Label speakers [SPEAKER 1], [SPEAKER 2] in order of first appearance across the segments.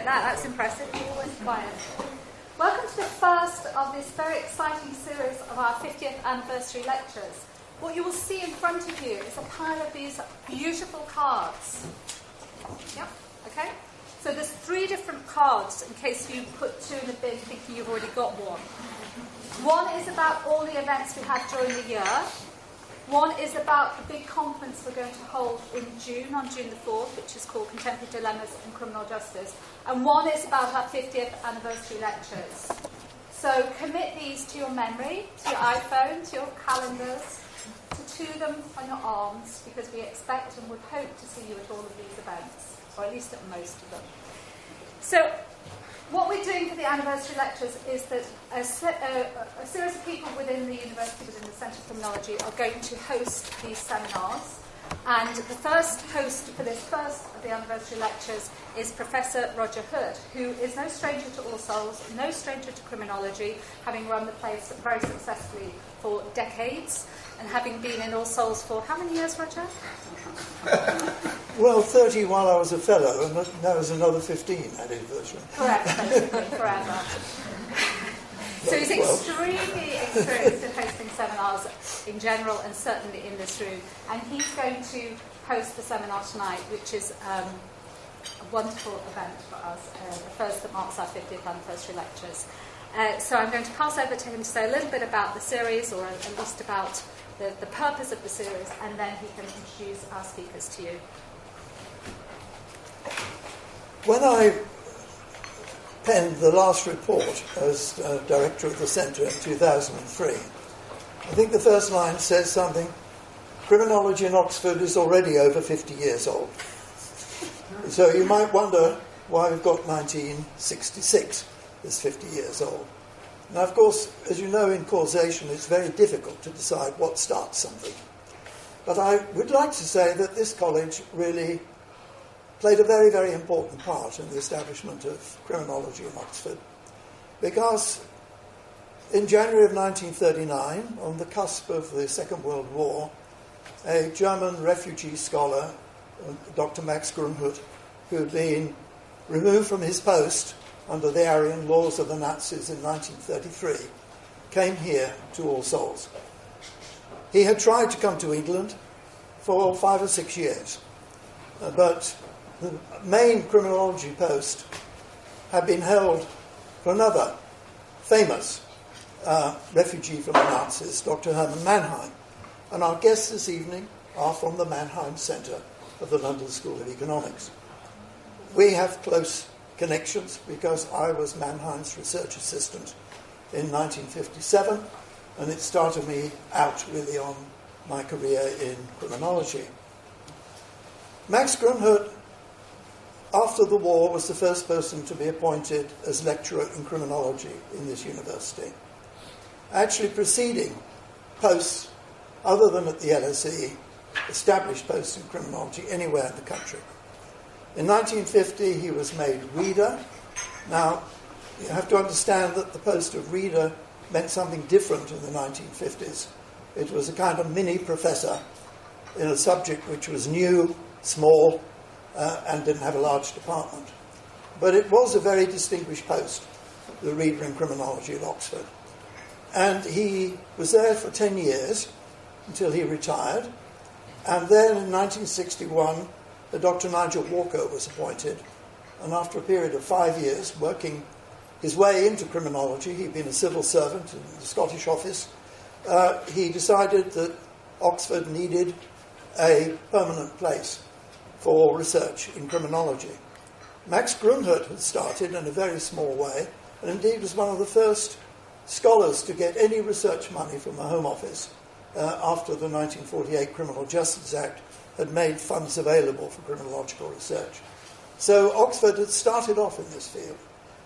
[SPEAKER 1] that. That's impressive. You're always quiet. Welcome to the first of this very exciting series of our 50th anniversary lectures. What you will see in front of you is a pile of these beautiful cards. Yep, okay? So there's 3 different cards in case you put 2 in the bin thinking you've already got one. One is about all the events we had during the year. One is about the big conference we're going to hold in June, on June the 4th, which is called Contemporary Dilemmas in Criminal Justice. And one is about our 50th anniversary lectures. So commit these to your memory, to your iPhone, to your calendars, tattoo them on your arms, because we expect and would hope to see you at all of these events, or at least at most of them. So what we're doing for the anniversary lectures is that a series of people within the university, within the Centre for Criminology, are going to host these seminars. And the first host for this first of the anniversary lectures is Professor Roger Hood, who is no stranger to All Souls, no stranger to criminology, having run the place very successfully for decades, and having been in All Souls for how many years, Roger?
[SPEAKER 2] Well, 30 while I was a fellow, and that was another 15 added virtually.
[SPEAKER 1] Correct, basically, forever. So he's extremely experienced in hosting seminars in general and certainly in this room. And he's going to host the seminar tonight, which is a wonderful event for us, the first that marks our 50th anniversary lectures. So I'm going to pass over to him to say a little bit about the series, or at least about the purpose of the series, and then he can introduce our speakers to you.
[SPEAKER 2] When I penned the last report as director of the centre in 2003, I think the first line says something: criminology in Oxford is already over 50 years old. So you might wonder why we've got 1966 as 50 years old. Now, of course, as you know, in causation, it's very difficult to decide what starts something. But I would like to say that this college really played a very, very important part in the establishment of criminology in Oxford, because in January of 1939, on the cusp of the Second World War, a German refugee scholar, Dr. Max Grunhut, who had been removed from his post under the Aryan laws of the Nazis in 1933, came here to All Souls. He had tried to come to England for 5 or 6 years, but the main criminology post had been held for another famous refugee from the Nazis, Dr. Hermann Mannheim. And our guests this evening are from the Mannheim Centre of the London School of Economics. We have close connections because I was Mannheim's research assistant in 1957, and it started me out really on my career in criminology. Max Grunhut, after the war, was the first person to be appointed as lecturer in criminology in this university, actually preceding posts other than at the LSE, established posts in criminology anywhere in the country. In 1950, he was made reader. Now, you have to understand that the post of reader meant something different in the 1950s. It was a kind of mini professor in a subject which was new, small, and didn't have a large department. But it was a very distinguished post, the reader in criminology at Oxford. And he was there for 10 years until he retired. And then in 1961, Dr. Nigel Walker was appointed. And after a period of 5 years working his way into criminology, he'd been a civil servant in the Scottish office, he decided that Oxford needed a permanent place for research in criminology. Max Grunhut had started in a very small way, and indeed was one of the first scholars to get any research money from the Home Office after the 1948 Criminal Justice Act had made funds available for criminological research. So Oxford had started off in this field.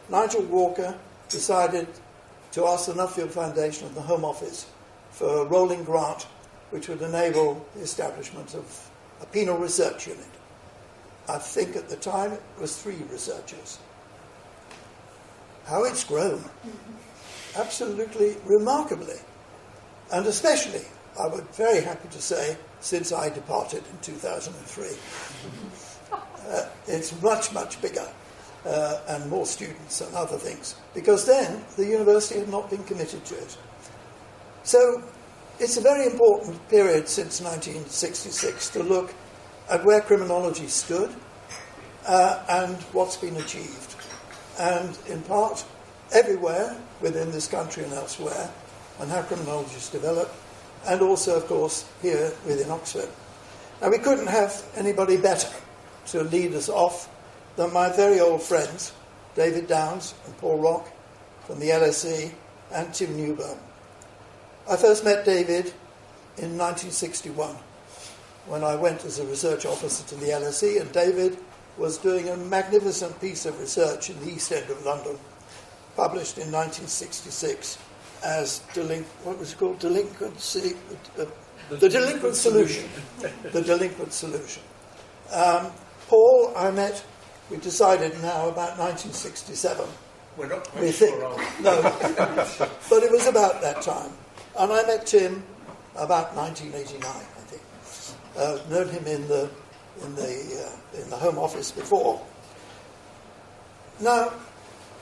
[SPEAKER 2] Nigel Walker decided to ask the Nuffield Foundation and the Home Office for a rolling grant which would enable the establishment of a penal research unit. I think at the time it was 3 researchers. How it's grown. Absolutely remarkably. And especially, I would very happy to say, since I departed in 2003. It's much, much bigger. and more students and other things, because then the university had not been committed to it. So it's a very important period since 1966 to look at where criminology stood and what's been achieved. And in part, everywhere within this country and elsewhere, and how criminology has developed, and also, of course, here within Oxford. Now, we couldn't have anybody better to lead us off than my very old friends, David Downs and Paul Rock from the LSE, and Tim Newburn. I first met David in 1961 when I went as a research officer to the LSE, and David was doing a magnificent piece of research in the East End of London, published in 1966 as what was it called? Delinquency, the Delinquent Solution. The Delinquent Solution. Paul, I met, we decided now, about 1967.
[SPEAKER 3] We're not quite sure.
[SPEAKER 2] No, but it was about that time. And I met Tim about 1989, I think. Known him in the Home Office before. Now,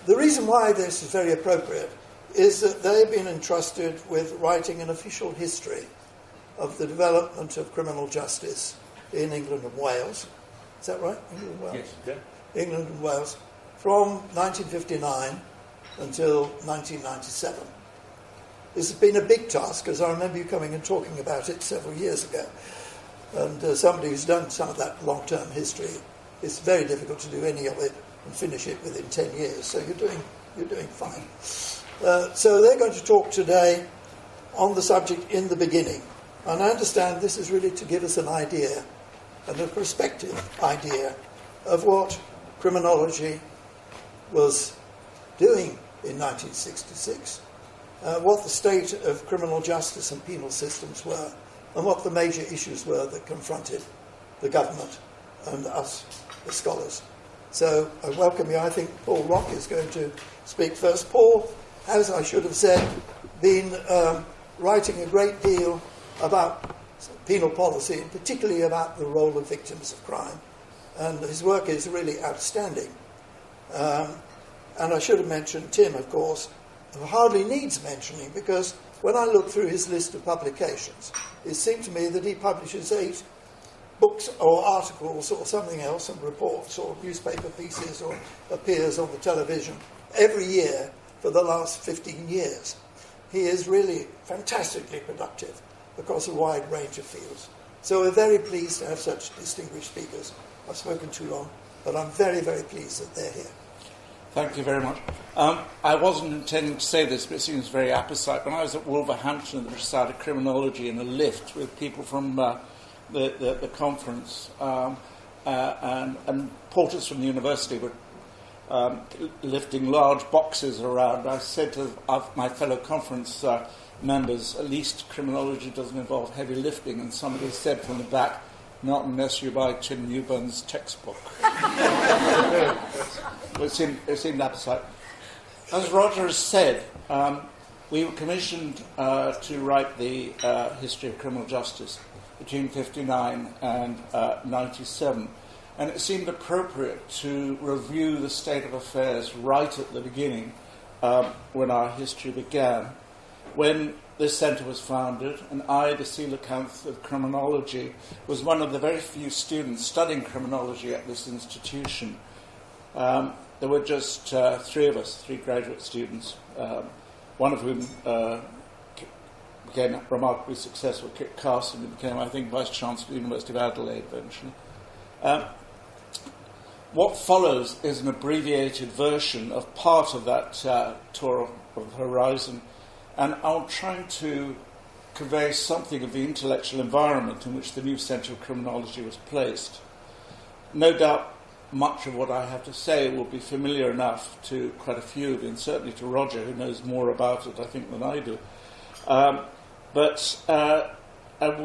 [SPEAKER 2] the reason why this is very appropriate is that they've been entrusted with writing an official history of the development of criminal justice in England and Wales. Is that right? England and Wales?
[SPEAKER 3] Yes. Yeah.
[SPEAKER 2] England and Wales, from 1959 until 1997. This has been a big task, because I remember you coming and talking about it several years ago. And somebody who's done some of that long-term history, it's very difficult to do any of it and finish it within 10 years. So you're doing fine. So they're going to talk today on the subject in the beginning. And I understand this is really to give us an idea, and a prospective idea, of what criminology was doing in 1966, what the state of criminal justice and penal systems were, and what the major issues were that confronted the government and us, the scholars. So I welcome you. I think Paul Rock is going to speak first. Paul, as I should have said, been writing a great deal about penal policy, and particularly about the role of victims of crime. And his work is really outstanding. And I should have mentioned Tim, of course, who hardly needs mentioning, because when I look through his list of publications, it seemed to me that he publishes 8 books or articles or something else, and reports or newspaper pieces, or appears on the television every year for the last 15 years. He is really fantastically productive across a wide range of fields. So we're very pleased to have such distinguished speakers. I've spoken too long, but I'm very, very pleased that they're here.
[SPEAKER 4] Thank you very much. I wasn't intending to say this, but it seems very apposite. When I was at Wolverhampton at the Society of Criminology in a lift with people from the conference, and porters from the university were lifting large boxes around, I said to my fellow conference members, at least criminology doesn't involve heavy lifting, and somebody said from the back, not unless you buy Tim Newburn's textbook. It seemed apposite. As Roger has said, we were commissioned to write the history of criminal justice between 59 and 97, and it seemed appropriate to review the state of affairs right at the beginning, when our history began. When this centre was founded, and I, the coelacanth of criminology, was one of the very few students studying criminology at this institution. There were just 3 of us, 3 graduate students, one of whom became remarkably successful, Kit Carson, who became, I think, Vice-Chancellor of the University of Adelaide eventually. What follows is an abbreviated version of part of that tour of the horizon, and I'm trying to convey something of the intellectual environment in which the new Centre of Criminology was placed. No doubt much of what I have to say will be familiar enough to quite a few of you, and certainly to Roger, who knows more about it, I think, than I do. And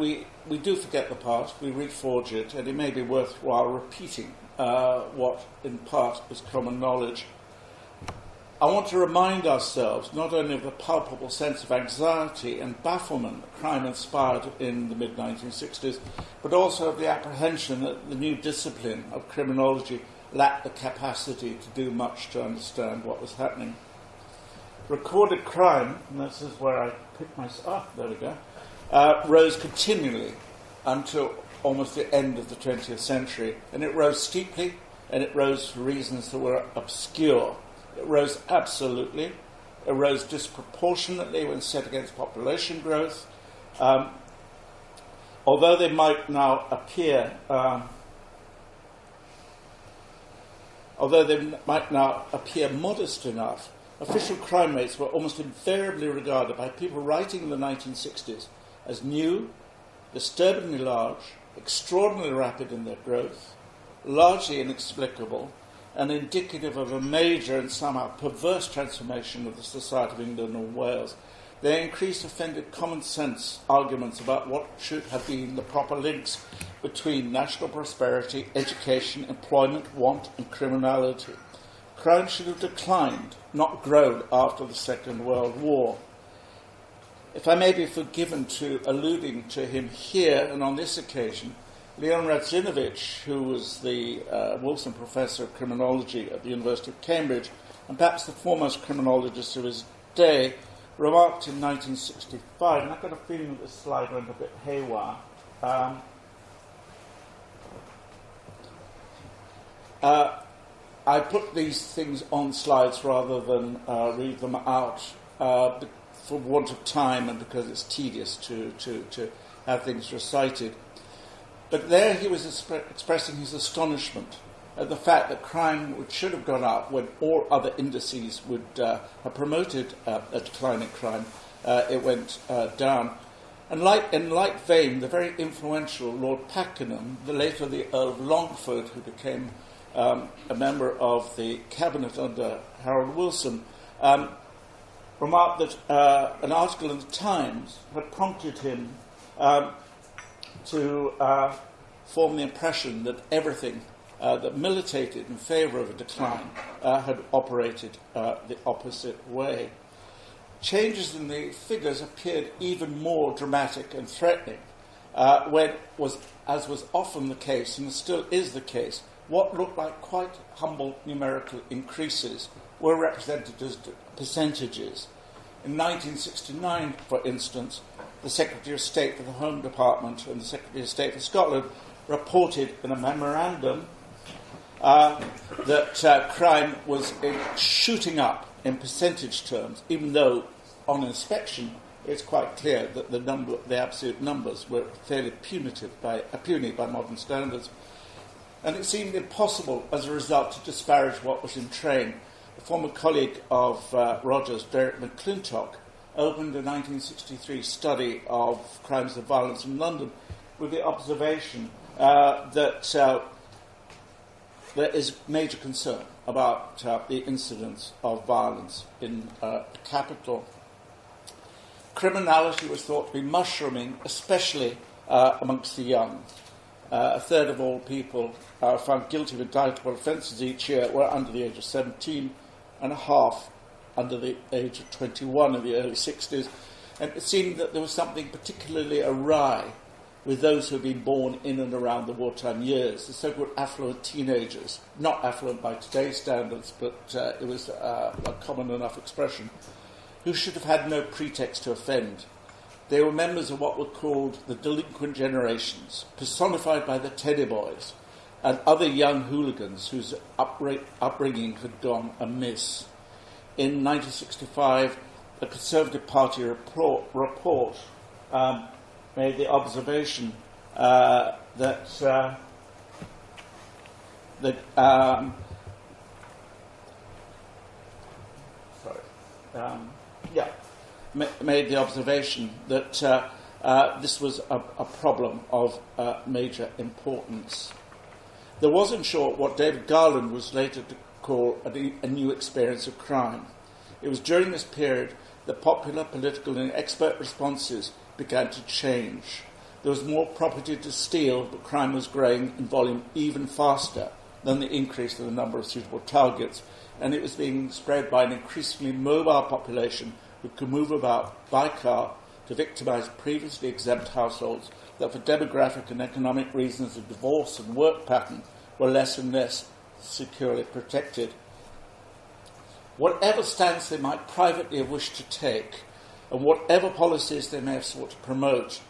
[SPEAKER 4] we do forget the past, we reforge it, and it may be worthwhile repeating what, in part, is common knowledge. I want to remind ourselves not only of the palpable sense of anxiety and bafflement that crime inspired in the mid-1960s, but also of the apprehension that the new discipline of criminology lacked the capacity to do much to understand what was happening. Recorded crime, and this is where I picked myself, there we go, rose continually until almost the end of the 20th century. And it rose steeply, and it rose for reasons that were obscure. It rose absolutely. It rose disproportionately when set against population growth. Although they might now appear modest enough, official crime rates were almost invariably regarded by people writing in the 1960s as new, disturbingly large, extraordinarily rapid in their growth, largely inexplicable, and indicative of a major and somehow perverse transformation of the society of England and Wales. They increased offended common sense arguments about what should have been the proper links between national prosperity, education, employment, want, and criminality. Crime should have declined, not grown, after the Second World War. If I may be forgiven to alluding to him here and on this occasion, Leon Radzinovich, who was the Wilson Professor of Criminology at the University of Cambridge, and perhaps the foremost criminologist of his day, remarked in 1965, and I've got a feeling that this slide went a bit haywire. I put these things on slides rather than read them out for want of time and because it's tedious to have things recited. But there he was expressing his astonishment at the fact that crime should have gone up when all other indices would have promoted a decline in crime. It went down. And in like vein, the very influential Lord Pakenham, the later the Earl of Longford, who became a member of the cabinet under Harold Wilson, remarked that an article in the Times had prompted him to form the impression that everything that militated in favour of a decline had operated the opposite way. Changes in the figures appeared even more dramatic and threatening when, as was often the case, and still is the case, what looked like quite humble numerical increases were represented as percentages. In 1969, for instance, the Secretary of State for the Home Department and the Secretary of State for Scotland reported in a memorandum that crime was shooting up in percentage terms, even though on inspection it's quite clear that the absolute numbers were fairly puny by modern standards. And it seemed impossible as a result to disparage what was in train. A former colleague of Rogers, Derek McClintock, opened a 1963 study of crimes of violence in London with the observation that there is major concern about the incidence of violence in the capital. Criminality was thought to be mushrooming, especially amongst the young. A third of all people found guilty of indictable offences each year were under the age of 17, and a half under the age of 21 in the early 60s. And it seemed that there was something particularly awry with those who had been born in and around the wartime years, the so-called affluent teenagers, not affluent by today's standards, but it was a common enough expression, who should have had no pretext to offend. They were members of what were called the delinquent generations, personified by the Teddy Boys and other young hooligans whose upbringing had gone amiss. In 1965, the Conservative Party report made the observation made the observation that this was a problem of major importance. There was, in short, what David Garland was later to call a new experience of crime. It was during this period that popular, political and expert responses began to change. There was more property to steal, but crime was growing in volume even faster than the increase in the number of suitable targets, and it was being spread by an increasingly mobile population who could move about by car to victimise previously exempt households that for demographic and economic reasons of divorce and work pattern were less and less securely protected. Whatever stance they might privately have wished to take, and whatever policies they may have sought to promote,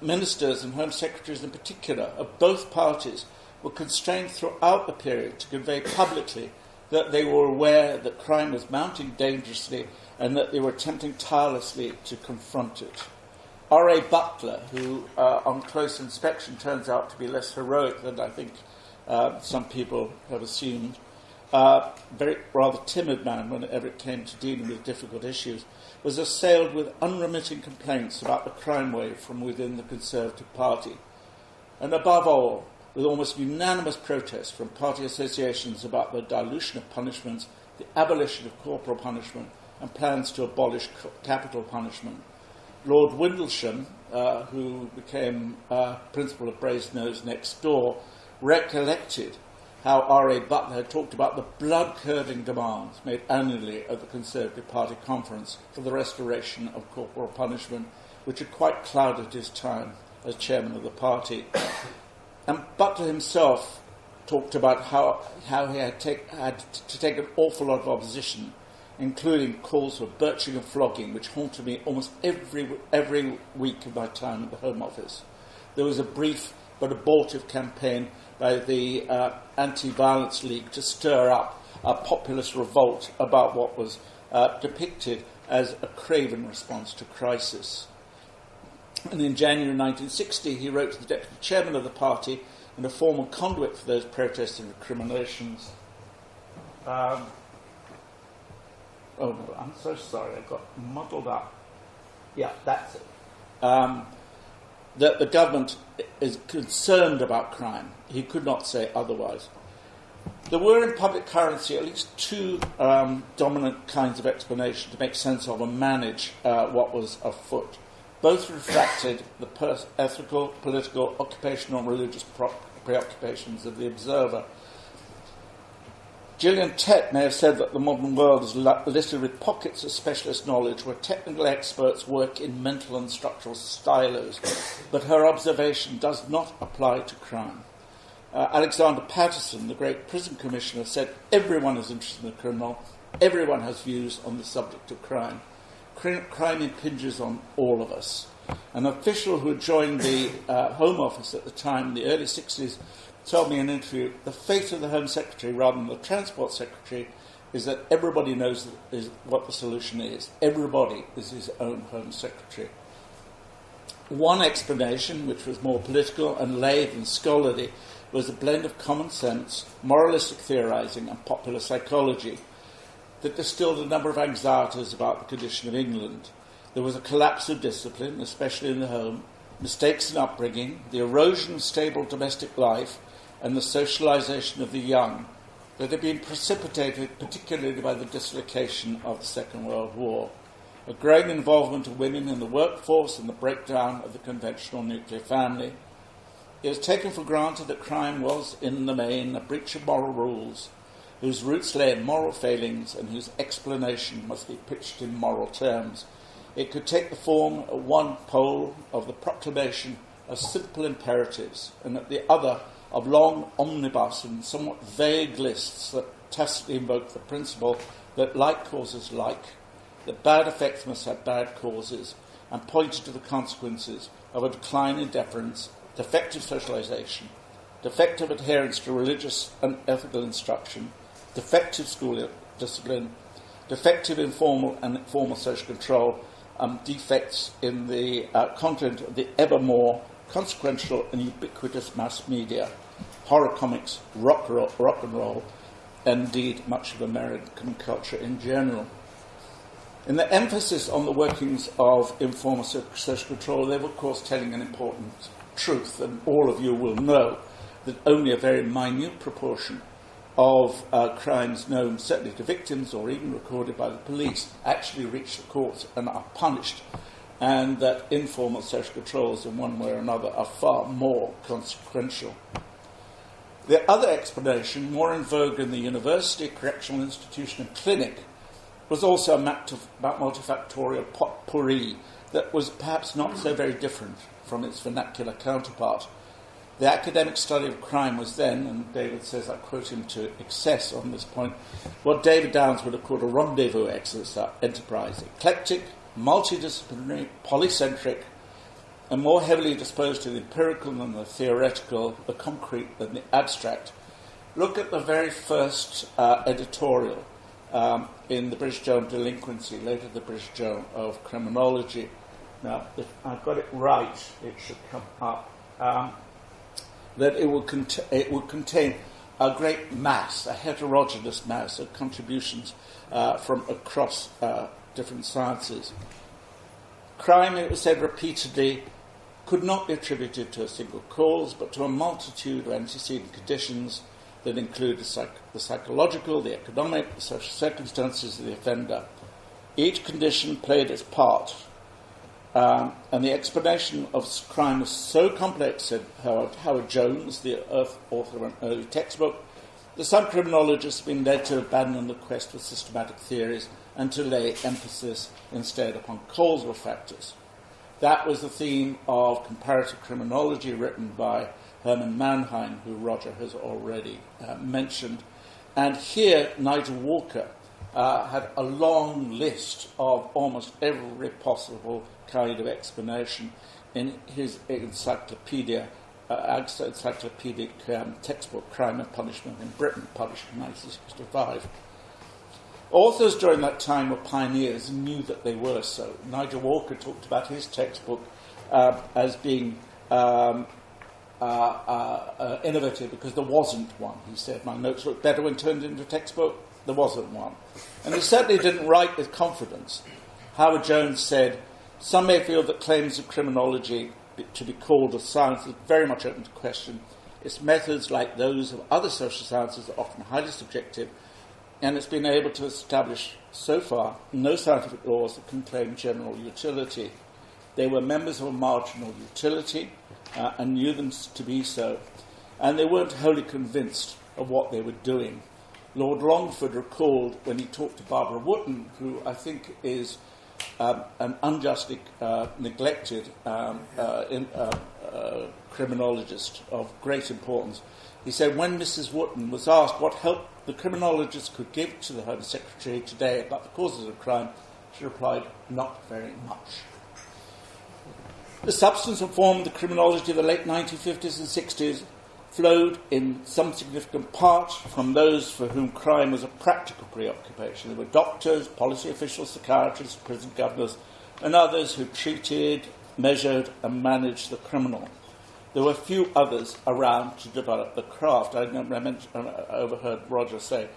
[SPEAKER 4] ministers and Home Secretaries in particular of both parties were constrained throughout the period to convey publicly that they were aware that crime was mounting dangerously and that they were attempting tirelessly to confront it. R.A. Butler, who on close inspection turns out to be less heroic than I think some people have assumed, very rather timid man whenever it came to dealing with difficult issues, was assailed with unremitting complaints about the crime wave from within the Conservative Party. And above all, with almost unanimous protest from party associations about the dilution of punishments, the abolition of corporal punishment, and plans to abolish capital punishment. Lord Windlesham, who became principal of Brasenose next door, recollected how R.A. Butler had talked about the blood-curdling demands made annually at the Conservative Party conference for the restoration of corporal punishment, which had quite clouded his time as chairman of the party. And Butler himself talked about how he had to take an awful lot of opposition, including calls for birching and flogging, which haunted me almost every week of my time at the Home Office. There was a brief but abortive campaign by the Anti-Violence League to stir up a populist revolt about what was depicted as a craven response to crisis. And in January 1960, he wrote to the deputy chairman of the party and a former conduit for those protests and recriminations. Oh no, I'm so sorry, I got muddled up. Yeah, that's it. That the government is concerned about crime. He could not say otherwise. There were in public currency at least two dominant kinds of explanation to make sense of and manage what was afoot. Both reflected the ethical, political, occupational, and religious preoccupations of the observer. Gillian Tett may have said that the modern world is littered with pockets of specialist knowledge where technical experts work in mental and structural silos, but her observation does not apply to crime. Alexander Patterson, the great prison commissioner, said everyone is interested in the criminal, everyone has views on the subject of crime. Crime impinges on all of us. An official who had joined the Home Office at the time, in the early 60s, told me in an interview, the fate of the Home Secretary rather than the Transport Secretary is that everybody knows what the solution is. Everybody is his own Home Secretary. One explanation, which was more political and lay than scholarly, was a blend of common sense, moralistic theorising and popular psychology that distilled a number of anxieties about the condition of England. There was a collapse of discipline, especially in the home, mistakes in upbringing, the erosion of stable domestic life, and the socialisation of the young that had been precipitated particularly by the dislocation of the Second World War, a growing involvement of women in the workforce and the breakdown of the conventional nuclear family. It was taken for granted that crime was, in the main, a breach of moral rules, whose roots lay in moral failings and whose explanation must be pitched in moral terms. It could take the form at one pole of the proclamation of simple imperatives, and at the other of long omnibus and somewhat vague lists that tacitly invoke the principle that like causes like, that bad effects must have bad causes, and pointed to the consequences of a decline in deference, defective socialisation, defective adherence to religious and ethical instruction, defective school discipline, defective informal and formal social control, defects in the content of the ever more consequential and ubiquitous mass media, horror comics, rock and roll, and indeed much of American culture in general. In the emphasis on the workings of informal social control, they were, of course, telling an important truth, and all of you will know that only a very minute proportion of crimes known certainly to victims or even recorded by the police actually reach the courts and are punished, and that informal social controls in one way or another are far more consequential. The other explanation, more in vogue in the university, correctional institution and clinic, was also a multifactorial potpourri that was perhaps not so very different from its vernacular counterpart. The academic study of crime was then, and David says, I quote him to excess on this point, what David Downes would have called a rendezvous enterprise, eclectic, multidisciplinary, polycentric, and more heavily disposed to the empirical than the theoretical, the concrete than the abstract. Look at the very first editorial in the British Journal of Delinquency, later the British Journal of Criminology. Now, if I've got it right, it should come up. That it will contain a great mass, a heterogeneous mass of contributions from across different sciences. Crime, it was said repeatedly, could not be attributed to a single cause, but to a multitude of antecedent conditions that include the psychological, the economic, the social circumstances of the offender. Each condition played its part. And the explanation of crime was so complex, said Howard Jones, the author of an early textbook, that some criminologists have been led to abandon the quest for systematic theories and to lay emphasis instead upon causal factors. That was the theme of comparative criminology written by Herman Mannheim, who Roger has already mentioned. And here, Nigel Walker had a long list of almost every possible kind of explanation in his encyclopedic textbook, Crime and Punishment in Britain, published in 1965. Authors during that time were pioneers and knew that they were so. Nigel Walker talked about his textbook as being innovative because there wasn't one. He said, my notes looked better when turned into a textbook. There wasn't one. And he certainly didn't write with confidence. Howard Jones said, some may feel that claims of criminology to be called a science is very much open to question. Its methods, like those of other social sciences, are often highly subjective, and it's been able to establish, so far, no scientific laws that can claim general utility. They were members of a marginal utility and knew them to be so, and they weren't wholly convinced of what they were doing. Lord Longford recalled when he talked to Barbara Wootton, who I think is an unjustly neglected criminologist of great importance. He said when Mrs. Wootton was asked what help the criminologist could give to the Home Secretary today about the causes of crime, she replied, not very much. The substance and form of the criminology of the late 1950s and 60s flowed in some significant part from those for whom crime was a practical preoccupation. There were doctors, policy officials, psychiatrists, prison governors, and others who treated, measured, and managed the criminal. There were few others around to develop the craft. I overheard Roger say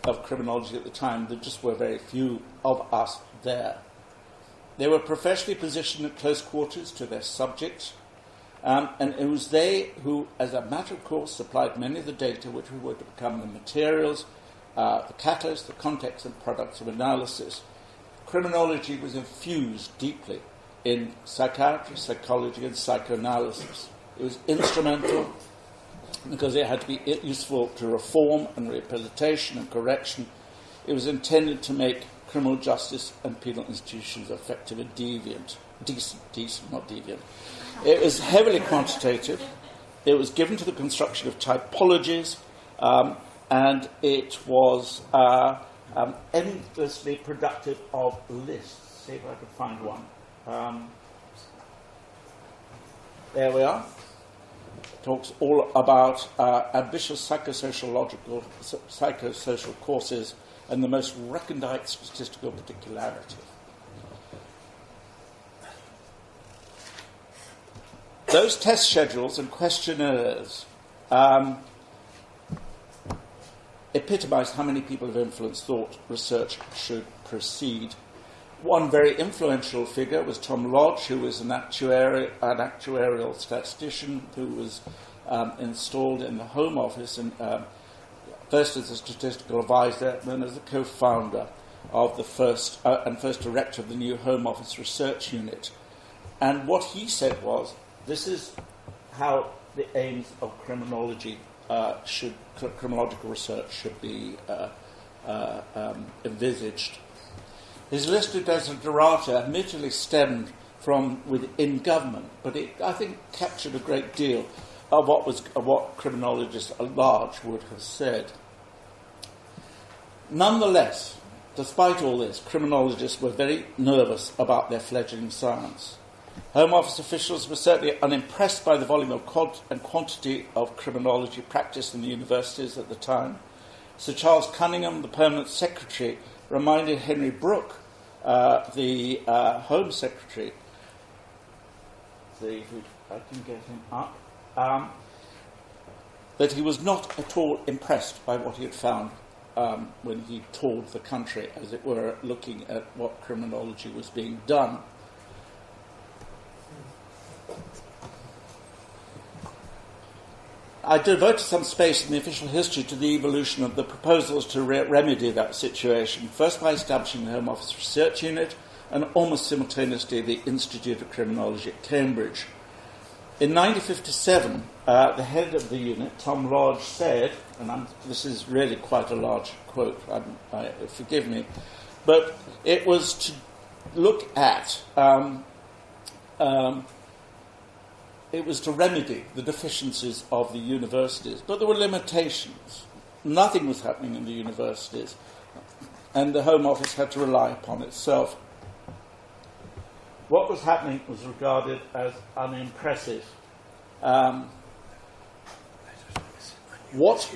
[SPEAKER 4] of criminology at the time, there just were very few of us there. They were professionally positioned at close quarters to their subjects, and it was they who, as a matter of course, supplied many of the data which were to become the materials, the catalysts, the context and products of analysis. Criminology was infused deeply in psychiatry, psychology and psychoanalysis. It was instrumental because it had to be useful to reform and rehabilitation and correction. It was intended to make criminal justice and penal institutions effective and decent, not deviant. It was heavily quantitative. It was given to the construction of typologies, and it was endlessly productive of lists. See if I can find one. There we are. It talks all about ambitious psychosocial courses and the most recondite statistical particularity. Those test schedules and questionnaires epitomised how many people of influence thought research should proceed. One very influential figure was Tom Lodge, who was an actuarial statistician who was installed in the Home Office, and first as a statistical advisor, then as the co-founder of the first director of the new Home Office Research Unit. And what he said was, this is how the aims of criminological research should be envisaged. His listed desiderata admittedly stemmed from within government, but it, I think, captured a great deal what criminologists at large would have said. Nonetheless, despite all this, criminologists were very nervous about their fledgling science. Home Office officials were certainly unimpressed by the volume and quantity of criminology practiced in the universities at the time. Sir Charles Cunningham, the permanent secretary, reminded Henry Brooke, the Home Secretary, see if I can get him up, that he was not at all impressed by what he had found when he toured the country, as it were, looking at what criminology was being done. I devoted some space in the official history to the evolution of the proposals to remedy that situation, first by establishing the Home Office Research Unit and almost simultaneously the Institute of Criminology at Cambridge. In 1957, the head of the unit, Tom Lodge, said, and this is really quite a large quote, forgive me, but it was to look at it was to remedy the deficiencies of the universities. But there were limitations. Nothing was happening in the universities, and the Home Office had to rely upon itself. What was happening was regarded as unimpressive. What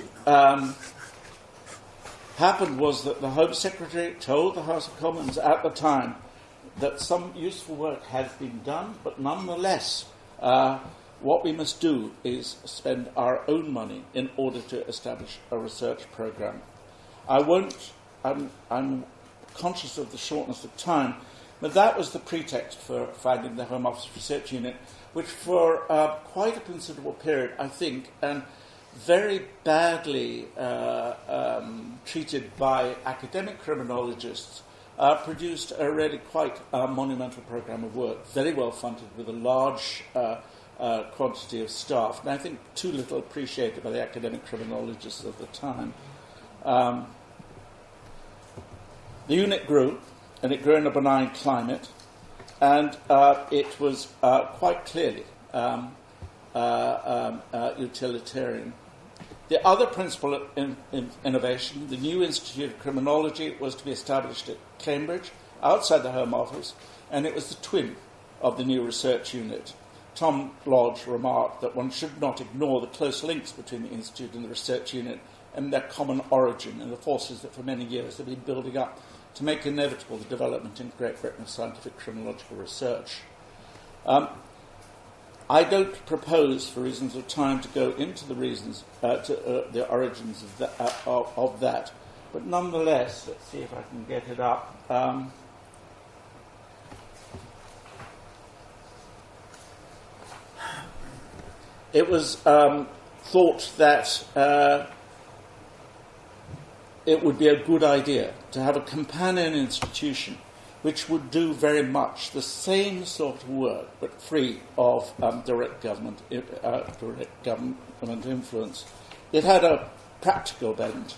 [SPEAKER 4] happened was that the Home Secretary told the House of Commons at the time that some useful work has been done, but nonetheless, what we must do is spend our own money in order to establish a research programme. I'm conscious of the shortness of time, but that was the pretext for founding the Home Office Research Unit, which for quite a considerable period, I think, and very badly treated by academic criminologists, produced a really quite monumental programme of work, very well funded with a large quantity of staff, and I think too little appreciated by the academic criminologists of the time. The unit grew, and it grew in a benign climate, and it was quite clearly utilitarian. The other principle of innovation, the new Institute of Criminology, was to be established at Cambridge, outside the Home Office, and it was the twin of the new research unit. Tom Lodge remarked that one should not ignore the close links between the Institute and the research unit and their common origin and the forces that for many years have been building up to make inevitable the development in Great Britain of scientific criminological research. I don't propose, for reasons of time, to go into the reasons, the origins of that. But nonetheless, let's see if I can get it up. It was thought that it would be a good idea to have a companion institution which would do very much the same sort of work, but free of direct government influence. It had a practical bent.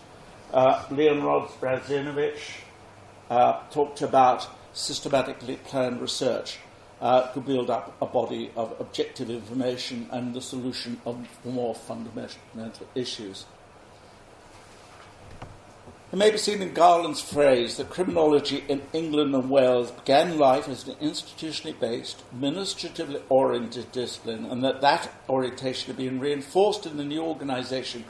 [SPEAKER 4] Leon Radzinovich talked about systematically planned research to build up a body of objective information and the solution of more fundamental issues. It may be seen in Garland's phrase that criminology in England and Wales began life as an institutionally based, administratively oriented discipline, and that orientation had been reinforced in the new organisations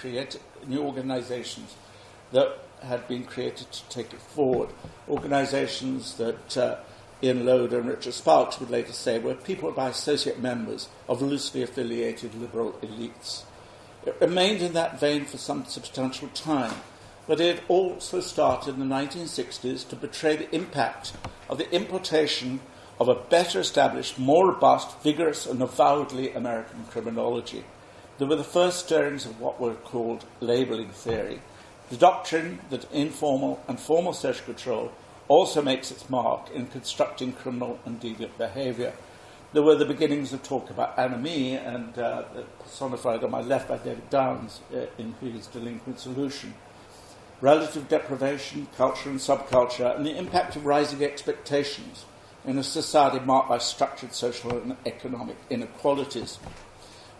[SPEAKER 4] that had been created to take it forward. Organisations that Ian Loder and Richard Sparks would later say were people by associate members of loosely affiliated liberal elites. It remained in that vein for some substantial time, but it also started in the 1960s to portray the impact of the importation of a better established, more robust, vigorous and avowedly American criminology. There were the first stirrings of what were called labelling theory, the doctrine that informal and formal social control also makes its mark in constructing criminal and deviant behaviour. There were the beginnings of talk about anomie, and personified on my left by David Downs in his Delinquent Solution. Relative deprivation, culture and subculture, and the impact of rising expectations in a society marked by structured social and economic inequalities.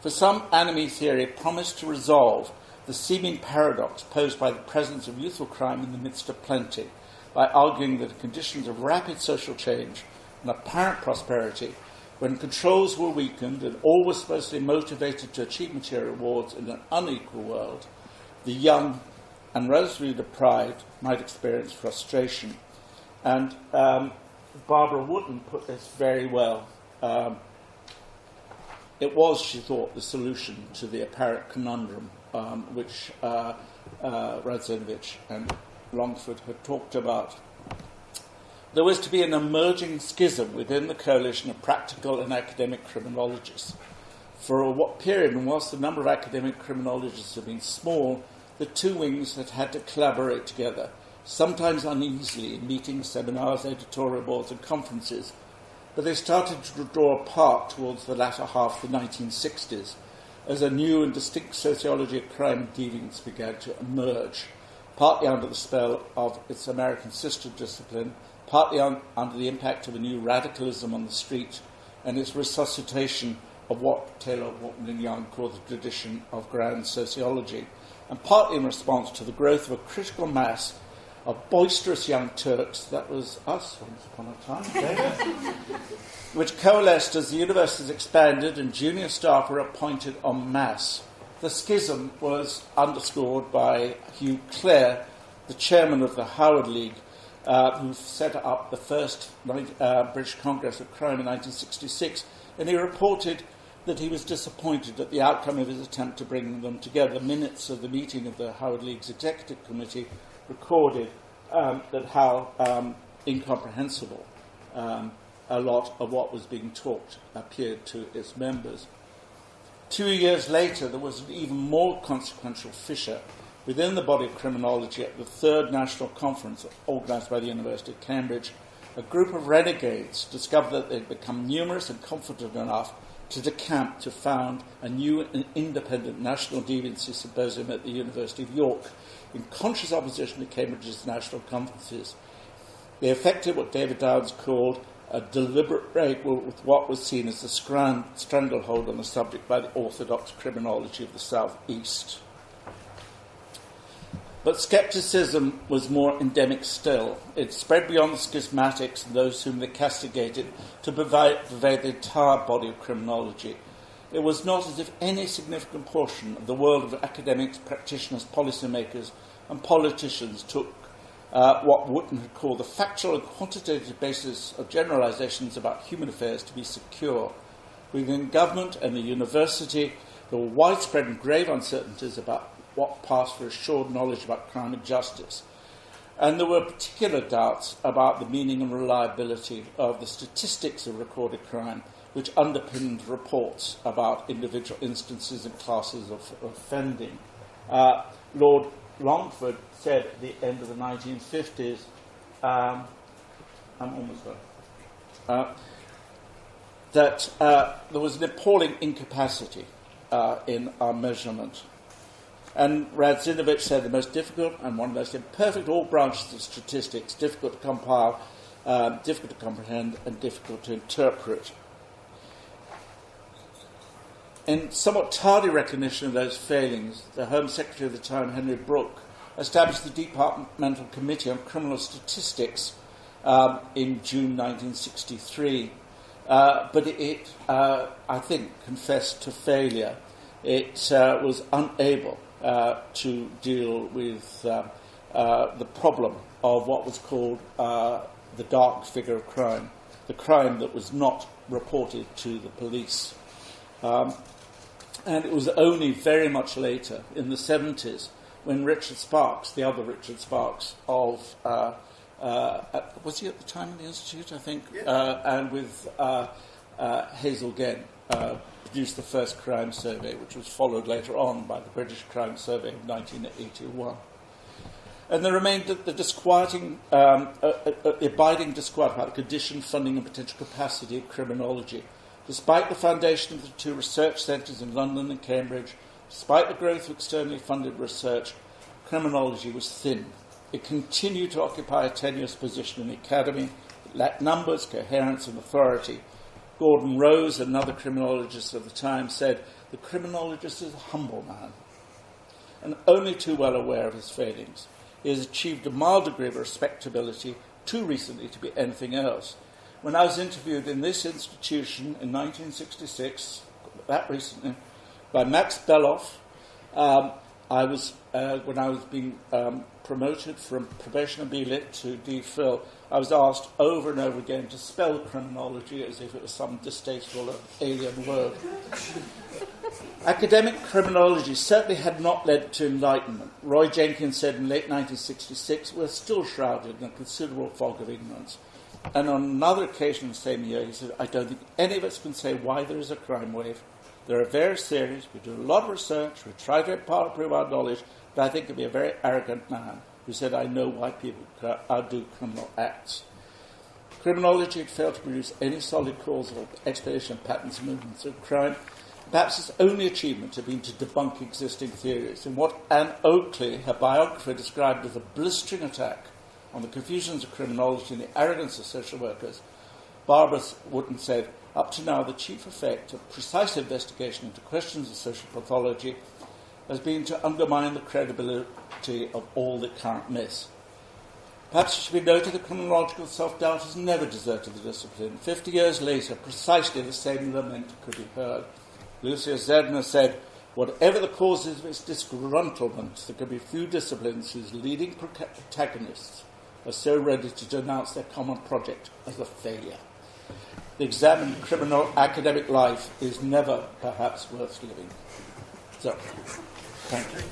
[SPEAKER 4] For some, anime theory promised to resolve the seeming paradox posed by the presence of youthful crime in the midst of plenty, by arguing that in conditions of rapid social change and apparent prosperity, when controls were weakened and all were supposed to be motivated to achieve material rewards in an unequal world, the young and relatively deprived might experience frustration. And Barbara Wooden put this very well. It was, she thought, the solution to the apparent conundrum which Radzinovich and Longford had talked about. There was to be an emerging schism within the coalition of practical and academic criminologists. For a period, and whilst the number of academic criminologists had been small, the two wings had to collaborate together, sometimes uneasily in meetings, seminars, editorial boards and conferences, but they started to draw apart towards the latter half of the 1960s as a new and distinct sociology of crime and deviance began to emerge, partly under the spell of its American sister discipline, partly under the impact of a new radicalism on the street and its resuscitation of what Taylor, Wharton and Young call the tradition of grand sociology, and partly in response to the growth of a critical mass of boisterous young Turks, that was us once upon a time, David, which coalesced as the universities expanded and junior staff were appointed en masse. The schism was underscored by Hugh Clare, the chairman of the Howard League, who set up the first British Congress of Crime in 1966, and he reported that he was disappointed at the outcome of his attempt to bring them together. Minutes of the meeting of the Howard League's Executive Committee recorded that how incomprehensible a lot of what was being taught appeared to its members. 2 years later, there was an even more consequential fissure within the body of criminology at the third national conference organised by the University of Cambridge. A group of renegades discovered that they'd become numerous and confident enough to decamp to found a new and independent national deviancy symposium at the University of York, in conscious opposition to Cambridge's national conferences. They effected what David Downs called a deliberate break with what was seen as the stranglehold on the subject by the orthodox criminology of the South East. But scepticism was more endemic still. It spread beyond the schismatics and those whom they castigated to pervade the entire body of criminology. It was not as if any significant portion of the world of academics, practitioners, policymakers and politicians took what Wooten had called the factual and quantitative basis of generalizations about human affairs to be secure. Within government and the university, there were widespread and grave uncertainties about what passed for assured knowledge about crime and justice. And there were particular doubts about the meaning and reliability of the statistics of recorded crime, which underpinned reports about individual instances and classes of offending. Lord Longford said at the end of the 1950s, I'm almost done, that there was an appalling incapacity in our measurement. And Radzinovich said the most difficult and one of the most imperfect of all branches of statistics, difficult to compile, difficult to comprehend, and difficult to interpret. In somewhat tardy recognition of those failings, the Home Secretary of the time, Henry Brooke, established the Departmental Committee on Criminal Statistics in June 1963. But it, I think, confessed to failure. It was unable to deal with the problem of what was called the dark figure of crime, the crime that was not reported to the police. And it was only very much later, in the 70s, when Richard Sparks, the other Richard Sparks of, was he at the time in the Institute, I think, and with Hazel Genn, produced the first crime survey, which was followed later on by the British Crime Survey of 1981. And there remained the disquieting, abiding disquiet about the condition, funding and potential capacity of criminology. Despite the foundation of the two research centres in London and Cambridge, despite the growth of externally funded research, criminology was thin. It continued to occupy a tenuous position in the academy. It lacked numbers, coherence and authority. Gordon Rose, another criminologist of the time, said, "The criminologist is a humble man, and only too well aware of his failings. He has achieved a mild degree of respectability too recently to be anything else." When I was interviewed in this institution in 1966, that recently, by Max Beloff, when I was being promoted from probation and B.Lit to D.Phil, I was asked over and over again to spell criminology as if it was some distasteful alien word. Academic criminology certainly had not led to enlightenment. Roy Jenkins said in late 1966, "We're still shrouded in a considerable fog of ignorance." And on another occasion the same year, he said, "I don't think any of us can say why there is a crime wave. There are various theories, we do a lot of research, we try to improve our knowledge, but I think it'd be a very arrogant man who said, 'I know why people do criminal acts.'" Criminology had failed to produce any solid causal explanation of patterns and movements of crime. Perhaps its only achievement had been to debunk existing theories in what Anne Oakley, her biographer, described as a blistering attack on the confusions of criminology and the arrogance of social workers. Barbara Wooden said, "Up to now, the chief effect of precise investigation into questions of social pathology has been to undermine the credibility of all the current myths." Perhaps it should be noted that criminological self-doubt has never deserted the discipline. 50 years later, precisely the same lament could be heard. Lucia Zedner said, "Whatever the causes of its disgruntlement, there can be few disciplines whose leading protagonists are so ready to denounce their common project as a failure. The examined criminal academic life is never perhaps worth living." So, thank you.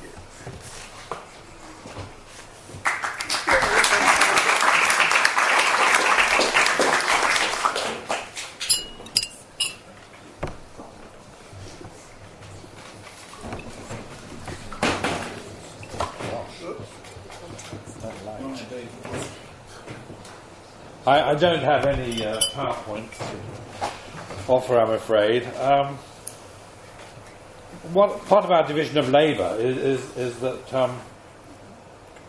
[SPEAKER 3] I don't have any PowerPoint to offer, I'm afraid. Part of our division of labour is that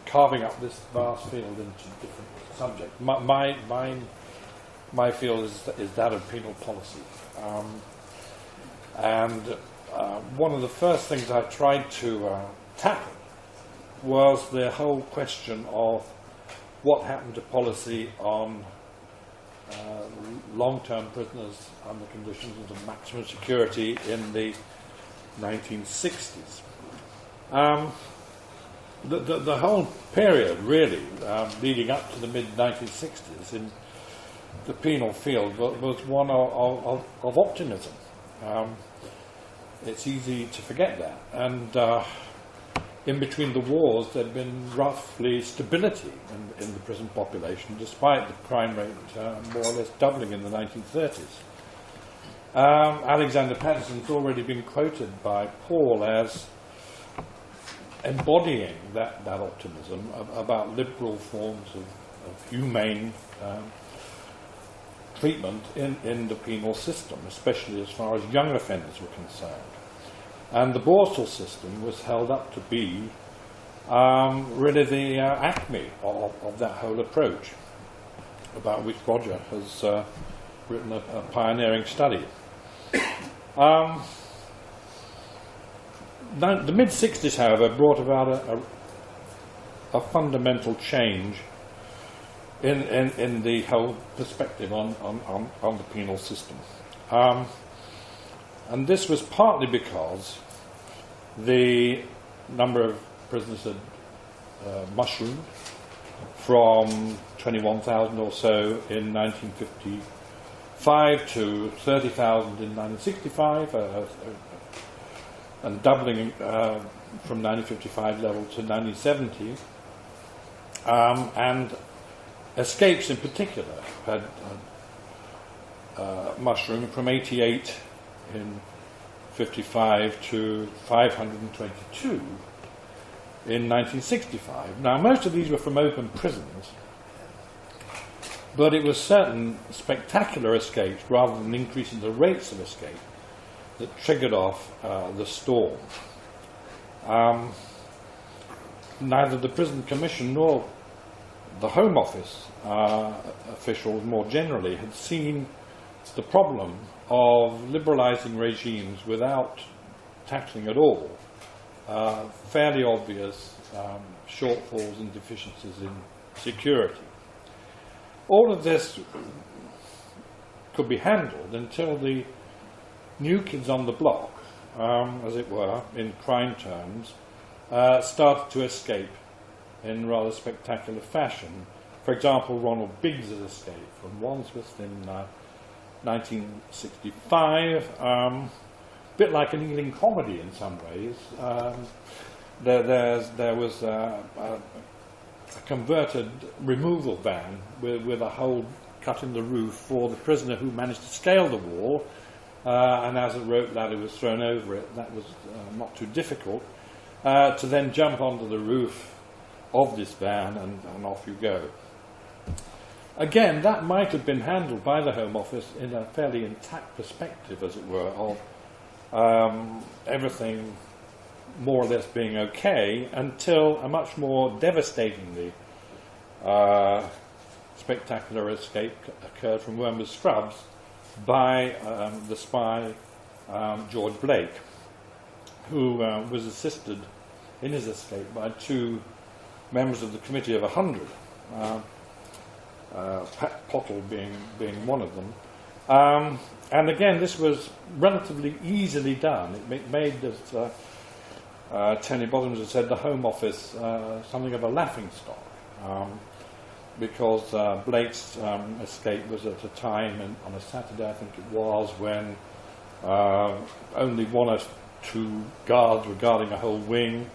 [SPEAKER 3] carving up this vast field into different subjects. My field is that of penal policy. One of the first things I tried to tackle was the whole question of what happened to policy on long-term prisoners under conditions of maximum security in the 1960s. The whole period, really, leading up to the mid-1960s in the penal field was one of optimism. It's easy to forget that. And in between the wars, there had been roughly stability in the prison population, despite the crime rate more or less doubling in the 1930s. Alexander Patterson's already been quoted by Paul as embodying that optimism about liberal forms of humane treatment in the penal system, especially as far as young offenders were concerned. And the Borstal system was held up to be really the acme of that whole approach, about which Roger has written a pioneering study. The mid-60s, however, brought about a fundamental change in the whole perspective on the penal system. And this was partly because the number of prisoners had mushroomed from 21,000 or so in 1955 to 30,000 in 1965, and doubling from 1955 level to 1970. And escapes in particular had mushroomed from 88 in 55 to 522 in 1965. Now, most of these were from open prisons, but it was certain spectacular escapes rather than increasing the rates of escape that triggered off the storm. Neither the Prison Commission nor the Home Office officials more generally had seen the problem of liberalising regimes without tackling at all fairly obvious shortfalls and deficiencies in security. All of this could be handled until the new kids on the block, as it were, in crime terms, started to escape in rather spectacular fashion. For example, Ronald Biggs' escape from Wandsworth in 1965, a bit like an Ealing comedy in some ways. There was a converted removal van with a hole cut in the roof for the prisoner who managed to scale the wall, and as a rope ladder was thrown over it, that was not too difficult, to then jump onto the roof of this van and off you go. Again, that might have been handled by the Home Office in a fairly intact perspective, as it were, of everything more or less being okay, until a much more devastatingly spectacular escape occurred from Wormwood Scrubs by the spy George Blake, who was assisted in his escape by two members of the Committee of 100, Pat Pottle being one of them. And again, this was relatively easily done. It made, as Tony Bottoms had said, the Home Office something of a laughingstock, because Blake's escape was at a time, on a Saturday I think it was, when only one or two guards were guarding a whole wing.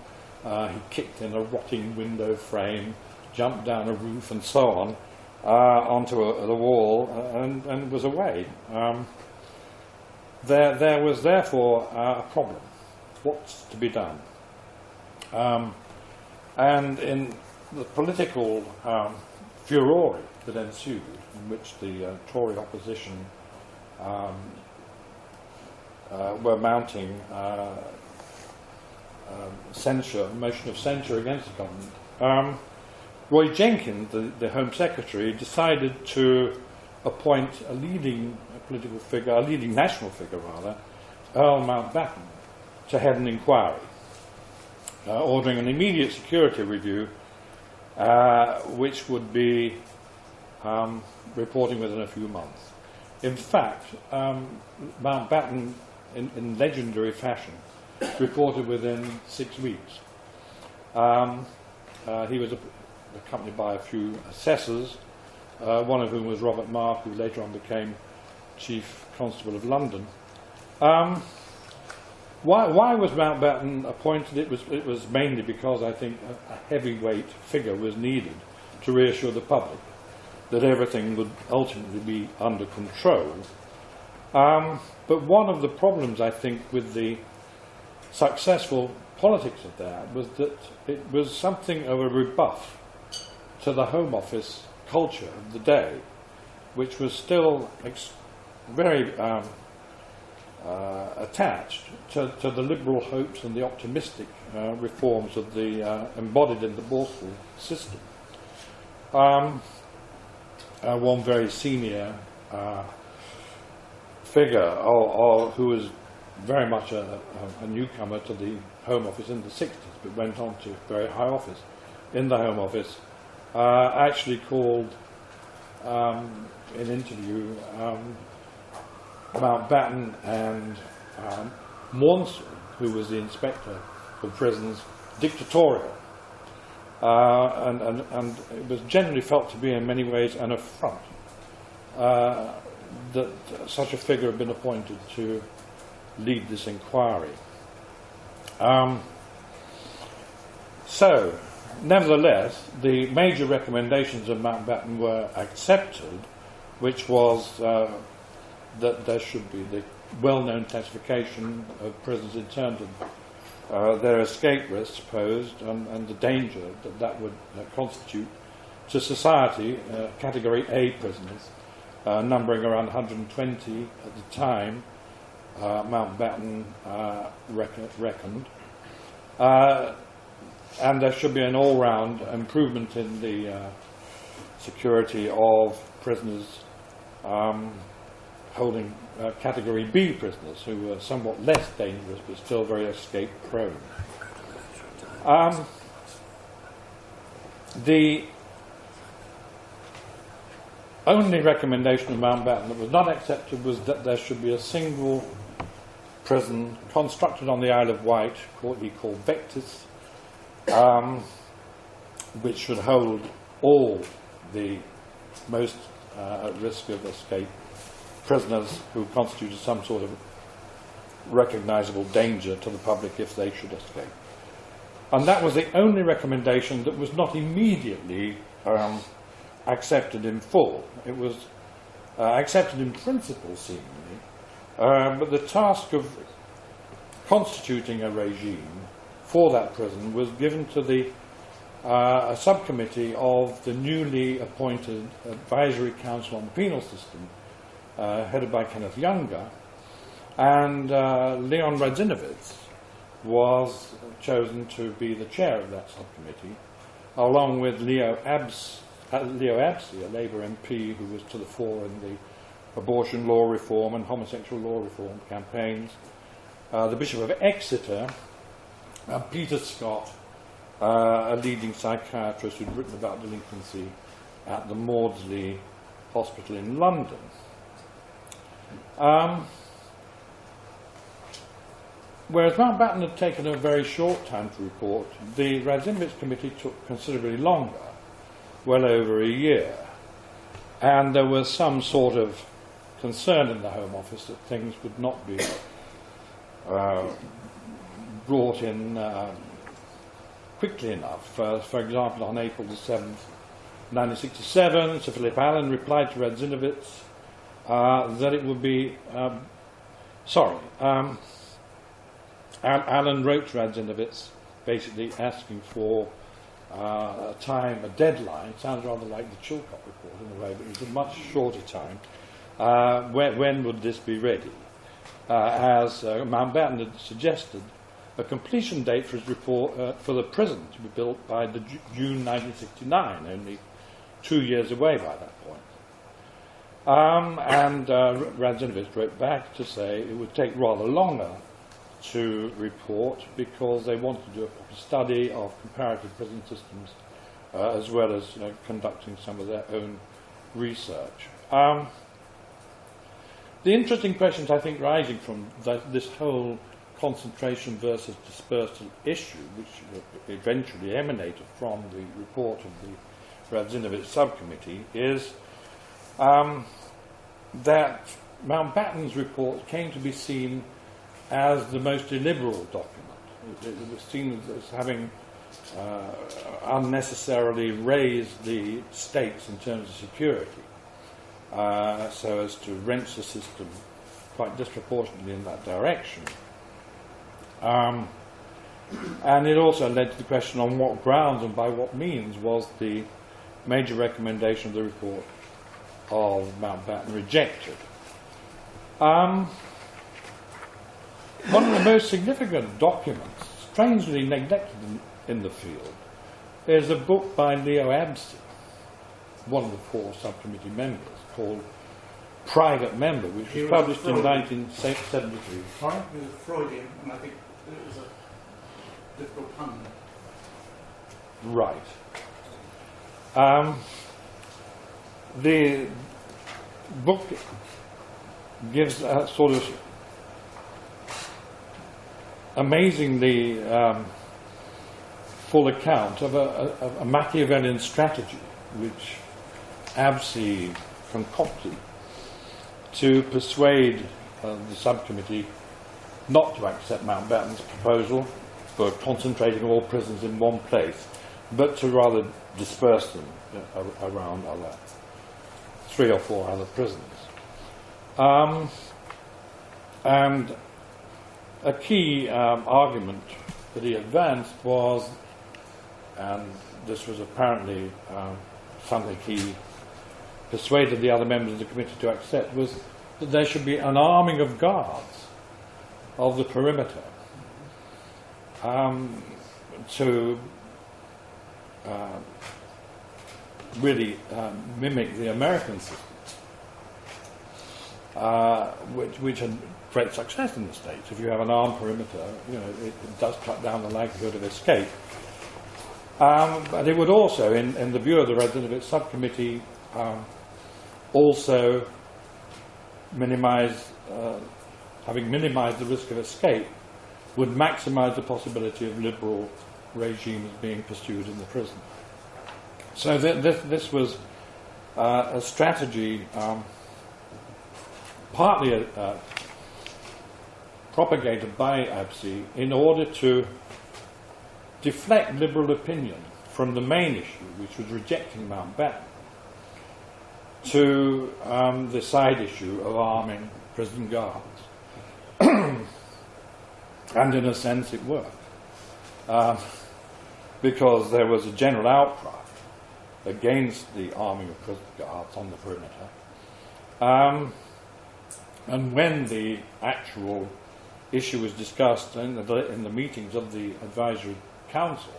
[SPEAKER 3] He kicked in a rotting window frame, jumped down a roof and so on, onto the wall, and was away. There was therefore a problem. What's to be done? And in the political furore that ensued, in which the Tory opposition were mounting motion of censure against the government, Roy Jenkins, the Home Secretary, decided to appoint a leading political figure, a leading national figure rather, Earl Mountbatten, to head an inquiry, ordering an immediate security review, which would be reporting within a few months. In fact, Mountbatten, in legendary fashion, reported within 6 weeks. He was accompanied by a few assessors, one of whom was Robert Mark, who later on became Chief Constable of London. Why was Mountbatten appointed? It was mainly because I think a heavyweight figure was needed to reassure the public that everything would ultimately be under control. But one of the problems, I think, with the successful politics of that was that it was something of a rebuff to the Home Office culture of the day, which was still very attached to the liberal hopes and the optimistic reforms of the embodied in the Borstal system. One very senior figure, who was very much a newcomer to the Home Office in the 60s, but went on to very high office in the Home Office, actually called, in interview, Mountbatten and Maunsell, who was the inspector for prisons, dictatorial. And it was generally felt to be in many ways an affront that such a figure had been appointed to lead this inquiry. So, nevertheless, the major recommendations of Mountbatten were accepted, which was that there should be the well-known classification of prisoners in terms of their escape risks posed and the danger that would constitute to society. Category A prisoners, numbering around 120 at the time, Mountbatten reckoned. And there should be an all-round improvement in the security of prisoners holding Category B prisoners who were somewhat less dangerous but still very escape prone. The only recommendation of Mountbatten that was not accepted was that there should be a single prison constructed on the Isle of Wight, he called Vectis, which should hold all the most at risk of escape prisoners who constituted some sort of recognisable danger to the public if they should escape. And that was the only recommendation that was not immediately accepted in full. It was accepted in principle, seemingly, but the task of constituting a regime for that prison was given to the a subcommittee of the newly appointed Advisory Council on the Penal System, headed by Kenneth Younger, and Leon Radzinovitz was chosen to be the chair of that subcommittee, along with Leo Abse, a Labour MP who was to the fore in the abortion law reform and homosexual law reform campaigns, the Bishop of Exeter, Peter Scott, a leading psychiatrist who'd written about delinquency at the Maudsley Hospital in London. Whereas Mountbatten had taken a very short time to report, the Radzinovitz committee took considerably longer, well over a year. And there was some sort of concern in the Home Office that things would not be brought in quickly enough. For example, on April the 7th, 1967, Sir Philip Allen replied to Radzinovitz that it would be... Allen wrote to Radzinovitz basically asking for a deadline. It sounds rather like the Chilcot report in a way, but it was a much shorter time. When would this be ready? As Mountbatten had suggested, a completion date for his report for the prison to be built by June 1969, only 2 years away by that point. And Radzinovitz wrote back to say it would take rather longer to report because they wanted to do a proper study of comparative prison systems as well as conducting some of their own research. The interesting questions I think rising from this whole concentration versus dispersal issue, which eventually emanated from the report of the Radzinovitz subcommittee, is that Mountbatten's report came to be seen as the most illiberal document. It was seen as having unnecessarily raised the stakes in terms of security, so as to wrench the system quite disproportionately in that direction. And it also led to the question on what grounds and by what means was the major recommendation of the report of Mountbatten rejected. One of the most significant documents, strangely neglected in the field, is a book by Leo Abse, one of the 4 subcommittee members, called Private Member, which was published in 1973.
[SPEAKER 4] Sorry? It was Freudian, and I think it was a difficult pun.
[SPEAKER 3] Right. The book gives a sort of amazingly full account of a Machiavellian strategy which Abse concocted to persuade the subcommittee not to accept Mountbatten's proposal for concentrating all prisons in one place, but to rather disperse them around 3 or 4 other prisons. And a key argument that he advanced was, and this was apparently something he persuaded the other members of the committee to accept, was that there should be an arming of guards of the perimeter to really mimic the American system. which had great success in the States. If you have an armed perimeter, it does cut down the likelihood of escape. But it would also, in the view of the Reorganization Subcommittee, also having minimised the risk of escape, would maximise the possibility of liberal regimes being pursued in the prison. So this was a strategy partly propagated by ABSI in order to deflect liberal opinion from the main issue, which was rejecting Mountbatten, to the side issue of arming prison guards. And in a sense it worked, because there was a general outcry against the arming of prison guards on the perimeter. And when the actual issue was discussed in the meetings of the advisory council,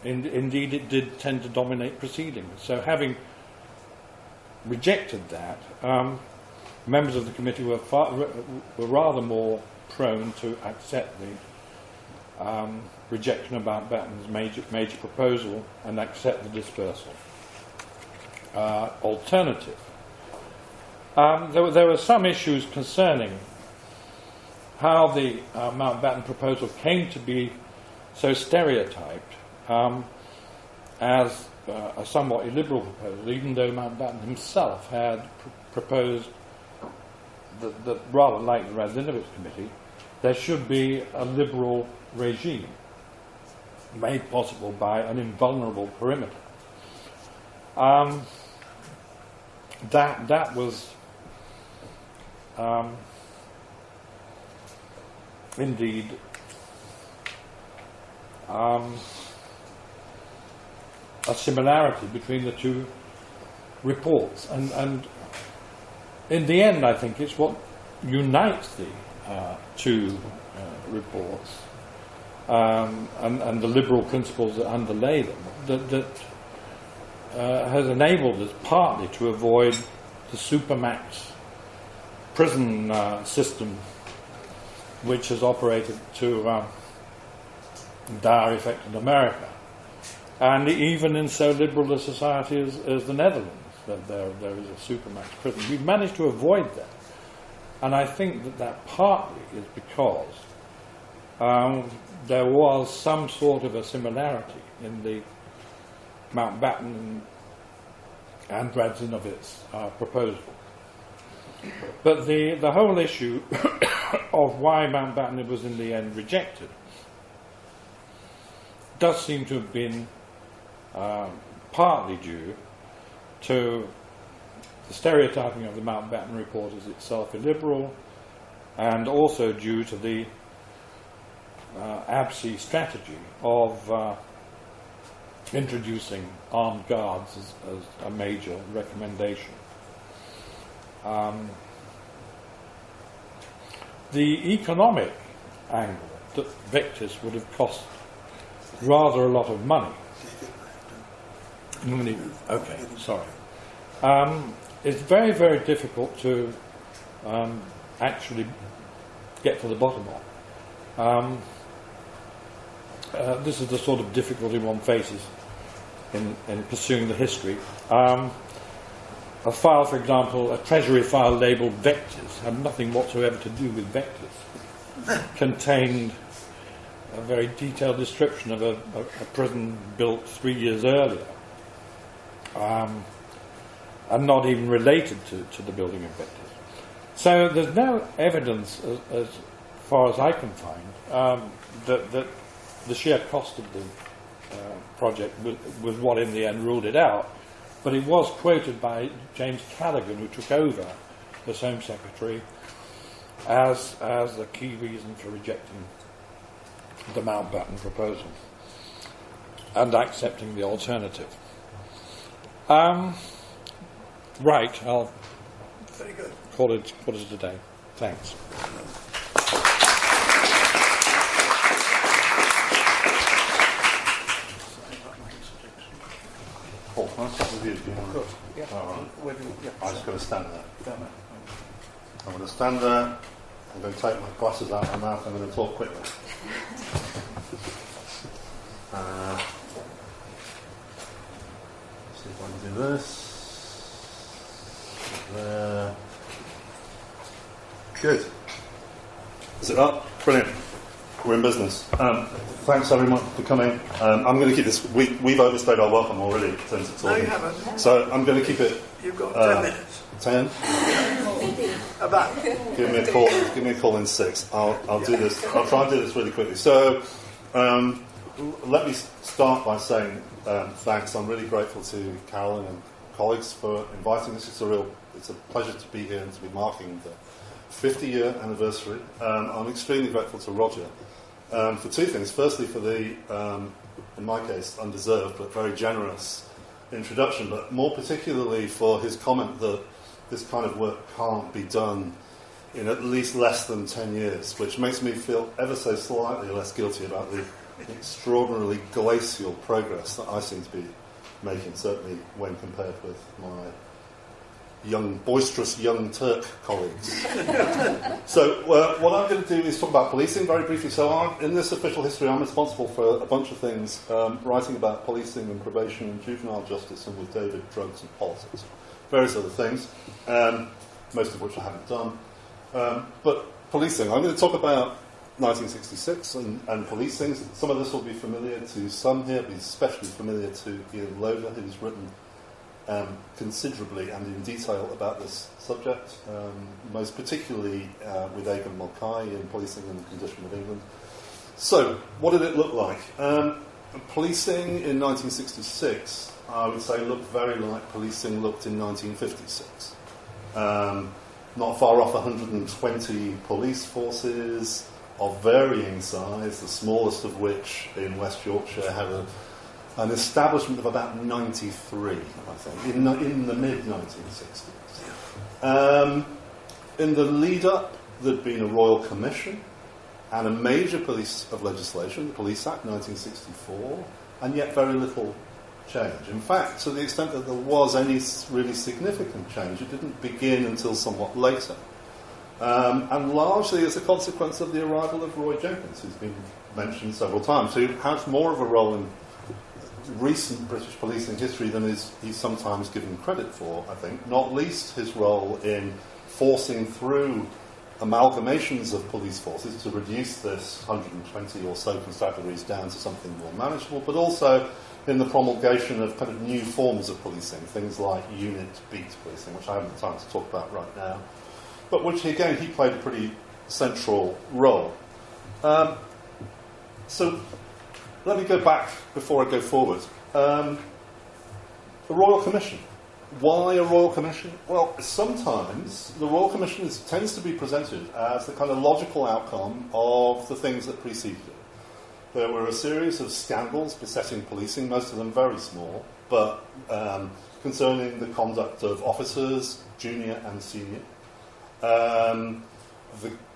[SPEAKER 3] indeed it did tend to dominate proceedings. So having rejected that, members of the committee were rather more prone to accept the rejection of Mountbatten's major proposal and accept the dispersal alternative. There were some issues concerning how the Mountbatten proposal came to be so stereotyped as a somewhat illiberal proposal, even though Mountbatten himself had proposed that rather like the Reorganization Committee, there should be a liberal regime made possible by an invulnerable perimeter. That was indeed a similarity between the two reports, and in the end I think it's what unites the two reports and the liberal principles that underlay them that has enabled us partly to avoid the supermax prison system which has operated to dire effect in America, and even in so liberal a society as the Netherlands, that there is a supermax prison. We've managed to avoid that, and I think that partly is because there was some sort of a similarity in the Mountbatten and Radzinovic's proposal. But the whole issue of why Mountbatten was in the end rejected does seem to have been partly due to the stereotyping of the Mountbatten report as itself illiberal, and also due to the ABSI strategy of introducing armed guards as a major recommendation. The economic angle that Victis would have cost rather a lot of money. Okay, sorry. It's very, very difficult to actually get to the bottom of. This is the sort of difficulty one faces in pursuing the history. A file, for example, a treasury file labelled Vectors, had nothing whatsoever to do with Vectors, contained a very detailed description of a prison built 3 years earlier, and not even related to the building of Vectors. So there's no evidence, as far as I can find, that the sheer cost of the project was what in the end ruled it out. But it was quoted by James Callaghan, who took over as Home Secretary, as the key reason for rejecting the Mountbatten proposal and accepting the alternative. Right, I'll
[SPEAKER 2] Very good.
[SPEAKER 3] call it a day. Thanks. Paul, can I start with you?
[SPEAKER 4] Good. Yeah.
[SPEAKER 3] All right.
[SPEAKER 4] Where do we-
[SPEAKER 3] I'm just going to stand there.
[SPEAKER 4] Down there.
[SPEAKER 3] I'm going to stand there. I'm going to take my glasses out of my mouth. I'm going to talk quickly. See if I can do this. There. Good. Is it up? Brilliant. We're in business. Thanks everyone for coming. I'm going to keep this. We've overstayed our welcome already in terms of talking.
[SPEAKER 2] No, you haven't.
[SPEAKER 3] So I'm going to keep it.
[SPEAKER 2] You've got 10 minutes.
[SPEAKER 3] 10.
[SPEAKER 2] About.
[SPEAKER 3] Give me a call. Give me a call in 6. I'll do this. I'll try and do this really quickly. So let me start by saying thanks. I'm really grateful to Carolyn and colleagues for inviting us. It's a pleasure to be here and to be marking the 50-year anniversary. I'm extremely grateful to Roger for two things. Firstly, for the, in my case, undeserved but very generous introduction, but more particularly for his comment that this kind of work can't be done in at least less than 10 years, which makes me feel ever so slightly less guilty about the extraordinarily glacial progress that I seem to be making, certainly when compared with my boisterous young Turk colleagues. So what I'm going to do is talk about policing very briefly. So in this official history, I'm responsible for a bunch of things, writing about policing and probation and juvenile justice, and with David, drugs and politics. Various other things, most of which I haven't done. But policing, I'm going to talk about 1966 and policing. Some of this will be familiar to some here, but especially familiar to Ian Loder, who's written considerably and in detail about this subject, most particularly with Egan Mulcahy in Policing and the Condition of England. So, what did it look like? Policing in 1966, I would say, looked very like policing looked in 1956. Not far off 120 police forces of varying size, the smallest of which in West Yorkshire had an establishment of about 93, I think, in the mid-1960s. In the lead-up, there'd been a Royal Commission and a major piece of legislation, the Police Act 1964, and yet very little change. In fact, to the extent that there was any really significant change, it didn't begin until somewhat later. And largely as a consequence of the arrival of Roy Jenkins, who's been mentioned several times, who has more of a role in recent British policing history than he's sometimes given credit for, I think, not least his role in forcing through amalgamations of police forces to reduce this 120 or so constabularies down to something more manageable, but also in the promulgation of kind of new forms of policing, things like unit beat policing, which I haven't time to talk about right now, but which, again, he played a pretty central role. So let me go back before I go forward. The Royal Commission. Why a Royal Commission? Well, sometimes the Royal Commission tends to be presented as the kind of logical outcome of the things that preceded it. There were a series of scandals besetting policing, most of them very small, but concerning the conduct of officers, junior and senior, the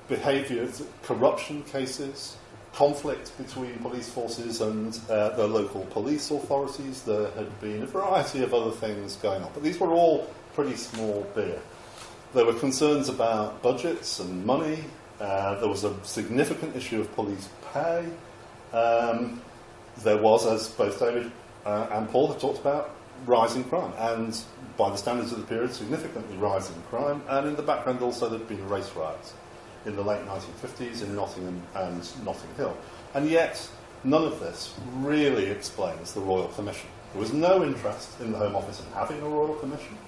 [SPEAKER 3] behaviour, corruption cases, conflict between police forces and the local police authorities. There had been a variety of other things going on, but these were all pretty small beer. There were concerns about budgets and money. There was a significant issue of police pay. There was, as both David and Paul have talked about, rising crime, and by the standards of the period, significantly rising crime, and in the background also there had been race riots in the late 1950s in Nottingham and Notting Hill. And yet, none of this really explains the Royal Commission. There was no interest in the Home Office in having a Royal Commission.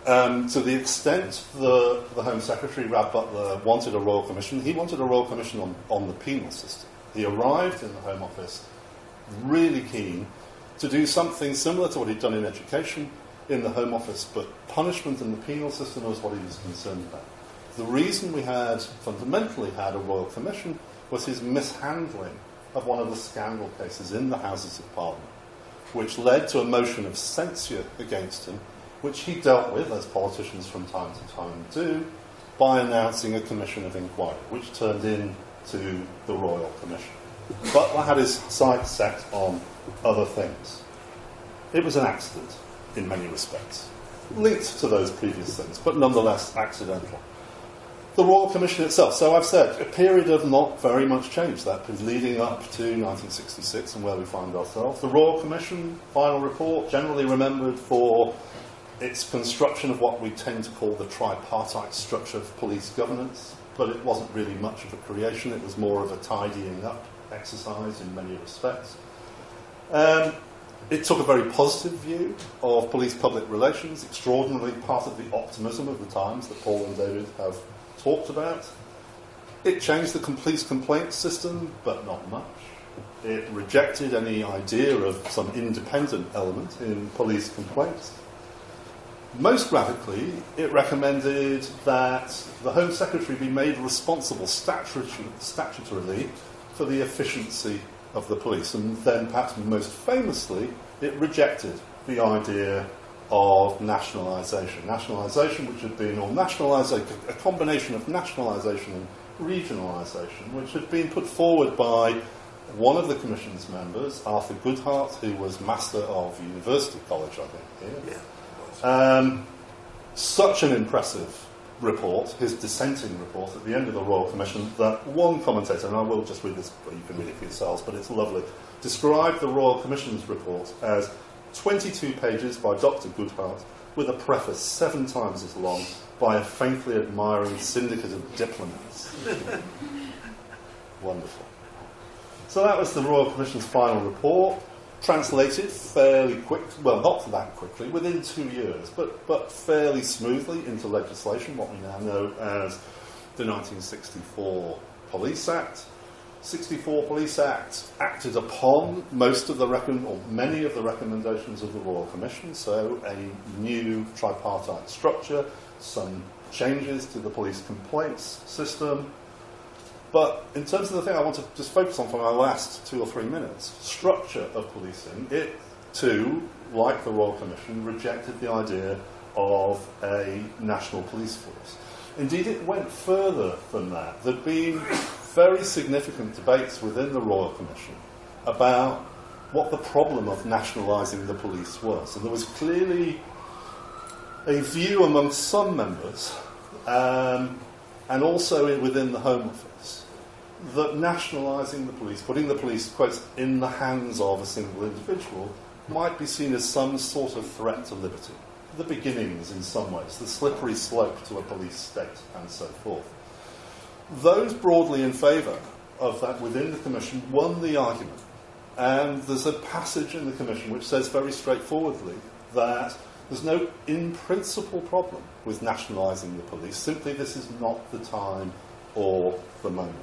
[SPEAKER 3] To the extent the Home Secretary, Rab Butler, wanted a Royal Commission, he wanted a Royal Commission on the penal system. He arrived in the Home Office really keen to do something similar to what he'd done in education in the Home Office, but punishment in the penal system was what he was concerned about. The reason we fundamentally had a Royal Commission was his mishandling of one of the scandal cases in the Houses of Parliament, which led to a motion of censure against him, which he dealt with, as politicians from time to time do, by announcing a commission of inquiry, which turned into the Royal Commission. Butler had his sights set on other things.
[SPEAKER 5] It was an accident in many respects, linked to those previous things, but nonetheless accidental. The Royal Commission itself, so I've said, a period of not very much change, that is leading up to 1966 and where we find ourselves. The Royal Commission final report, generally remembered for its construction of what we tend to call the tripartite structure of police governance, but it wasn't really much of a creation, it was more of a tidying up exercise in many respects. It took a very positive view of police public relations, extraordinarily part of the optimism of the times that Paul and David have talked about. It changed the police complaint system, but not much. It rejected any idea of some independent element in police complaints. Most radically, it recommended that the Home Secretary be made responsible statutorily for the efficiency of the police. And then, perhaps most famously, it rejected the idea of nationalisation. Nationalisation, which had been, or nationalisation, a combination of nationalisation and regionalisation, which had been put forward by one of the Commission's members, Arthur Goodhart, who was Master of University College, I think, here. Yeah. Such an impressive report, his dissenting report at the end of the Royal Commission, that one commentator, and I will just read this, you can read it for yourselves, but it's lovely, described the Royal Commission's report as 22 pages by Dr. Goodhart, with a preface 7 times as long by a faintly admiring syndicate of diplomats. Wonderful. So that was the Royal Commission's final report, translated fairly well, not that quickly, within 2 years, but fairly smoothly into legislation, what we now know as the 1964 Police Act. 64 Police Act acted upon most of the or many of the recommendations of the Royal Commission, so a new tripartite structure, some changes to the police complaints system. But in terms of the thing I want to just focus on for my last 2 or 3 minutes, structure of policing, it too, like the Royal Commission, rejected the idea of a national police force. Indeed, it went further than that. There'd been very significant debates within the Royal Commission about what the problem of nationalising the police was. And there was clearly a view among some members, and also within the Home Office, that nationalising the police, putting the police, quotes, in the hands of a single individual, might be seen as some sort of threat to liberty. The beginnings, in some ways, the slippery slope to a police state, and so forth. Those broadly in favour of that within the Commission won the argument. And there's a passage in the Commission which says very straightforwardly that there's no in-principle problem with nationalising the police, simply this is not the time or the moment.